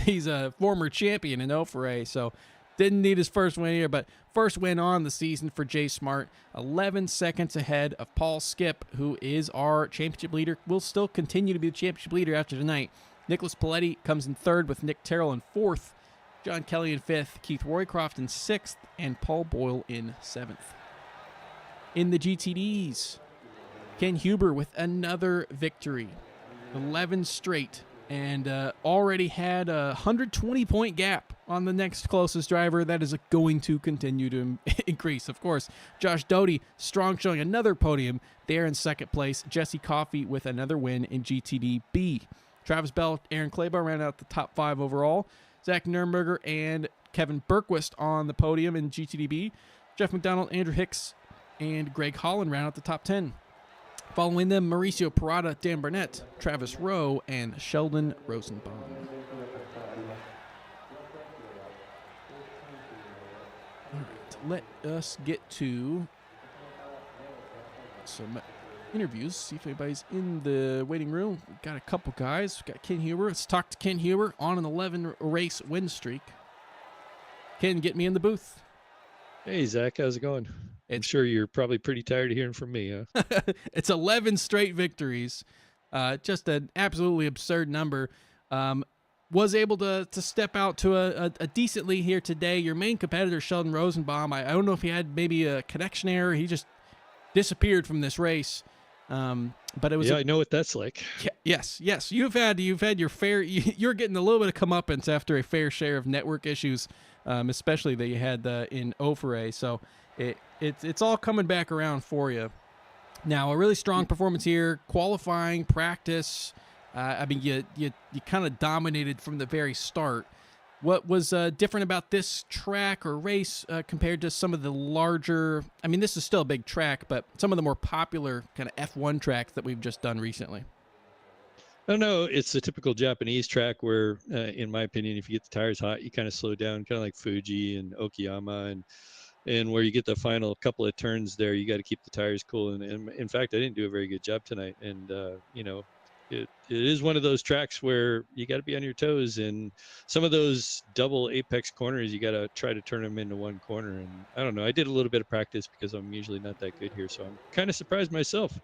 He's a former champion in O4A, so didn't need his first win here, but first win on the season for J Smart. 11 seconds ahead of Paul Skip, who is our championship leader. Will still continue to be the championship leader after tonight. Nicholas Paletti comes in 3rd with Nick Terrell in 4th. John Kelly in 5th. Keith Roycroft in 6th. And Paul Boyle in 7th. In the GTDs, Ken Huber with another victory. 11 straight. And already had a 120-point gap on the next closest driver. That is going to continue to increase, of course. Josh Doty, strong showing, another podium there in 2nd place. Jesse Coffey with another win in GTD B. Travis Bell, Aaron Claybaugh round out the top 5 overall. Zach Nurnberger and Kevin Bergquist on the podium in GTD B. Jeff McDonald, Andrew Hicks, and Greg Holland round out the top 10. Following them, Mauricio Parada, Dan Burnett, Travis Rowe, and Sheldon Rosenbaum. All right, let us get to some interviews, see if anybody's in the waiting room. We've got a couple guys. We've got Ken Huber. Let's talk to Ken Huber on an 11-race win streak. Ken, get me in the booth. Hey, Zach, how's it going? I'm sure you're probably pretty tired of hearing from me, huh? It's 11 straight victories. Just an absolutely absurd number. Was able to step out to a decent lead here today. Your main competitor, Sheldon Rosenbaum, I don't know if he had maybe a connection error. He just disappeared from this race. But it was I know what that's like. Yes. You've had your fair. You're getting a little bit of comeuppance after a fair share of network issues, especially that you had in O4A. So it's all coming back around for you. Now, a really strong performance here, qualifying, practice, I mean, you kind of dominated from the very start. What was different about this track or race compared to some of the larger? I mean, this is still a big track, but some of the more popular kind of F1 tracks that we've just done recently. Oh no, it's a typical Japanese track where, in my opinion, if you get the tires hot, you kind of slow down, kind of like Fuji and Okayama, and where you get the final couple of turns there, you got to keep the tires cool. And in fact, I didn't do a very good job tonight. And it is one of those tracks where you got to be on your toes. And some of those double apex corners, you got to try to turn them into one corner. And I don't know, I did a little bit of practice because I'm usually not that good here, so I'm kind of surprised myself.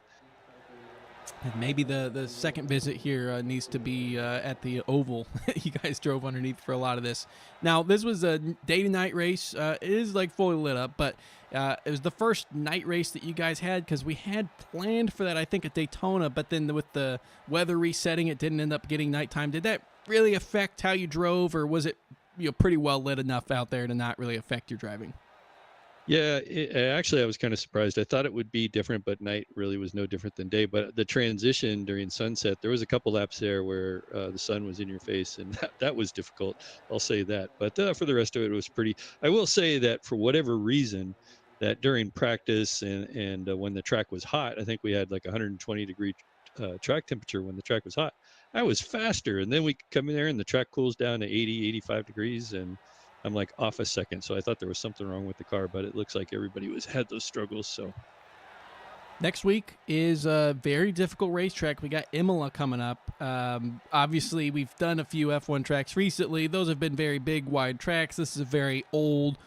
And maybe the second visit here needs to be at the oval. You guys drove underneath for a lot of this. Now, this was a day to night race. It is like fully lit up, but it was the first night race that you guys had, because we had planned for that, I think, at Daytona, but then with the weather resetting, it didn't end up getting nighttime. Did that really affect how you drove, or was it pretty well lit enough out there to not really affect your driving? Yeah, actually, I was kind of surprised. I thought it would be different, but night really was no different than day. But the transition during sunset, there was a couple laps there where the sun was in your face, and that was difficult. I'll say that. But for the rest of it, it was pretty. I will say that for whatever reason, that during practice and when the track was hot, I think we had like 120-degree track temperature when the track was hot. I was faster, and then we come in there and the track cools down to 80, 85 degrees, and I'm like off a second. So I thought there was something wrong with the car, but it looks like everybody had those struggles. So next week is a very difficult racetrack. We got Imola coming up. Obviously, we've done a few F1 tracks recently. Those have been very big, wide tracks. This is a very old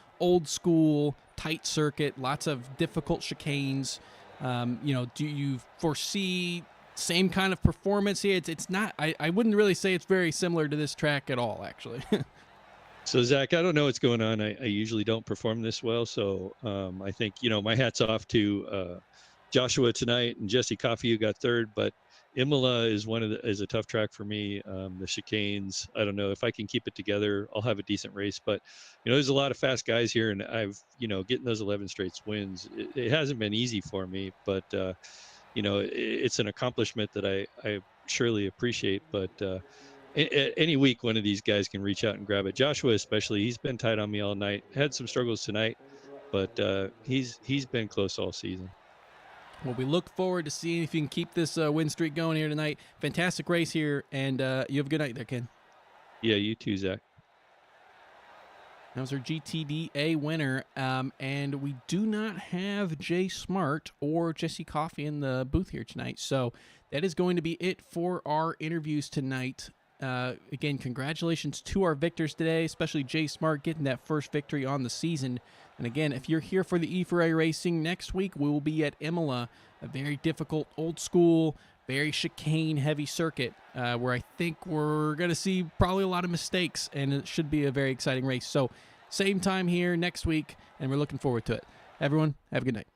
school, tight circuit, lots of difficult chicanes. Do you foresee same kind of performance here? It's not, I wouldn't really say it's very similar to this track at all, actually. So Zach, I don't know what's going on. I usually don't perform this well. So I think, my hat's off to Joshua tonight and Jesse Coffey, who got third, but Imola is is a tough track for me. The chicanes, I don't know if I can keep it together. I'll have a decent race, but there's a lot of fast guys here, and I've, getting those 11 straight wins, it hasn't been easy for me, but it's an accomplishment that I surely appreciate, but any week one of these guys can reach out and grab it. Joshua especially, he's been tight on me all night. Had some struggles tonight, but he's been close all season. Well, we look forward to seeing if you can keep this win streak going here tonight. Fantastic race here, and you have a good night there, Ken. Yeah, you too, Zach. That was our GTDA winner, and we do not have Jay Smart or Jesse Coffey in the booth here tonight, so that is going to be it for our interviews tonight. Again, congratulations to our victors today, especially Jay Smart getting that first victory on the season. And again, if you're here for the E4A Racing, next week we will be at Imola, a very difficult, old school, very chicane-heavy circuit, where I think we're going to see probably a lot of mistakes, and it should be a very exciting race. So, same time here next week, and we're looking forward to it. Everyone, have a good night.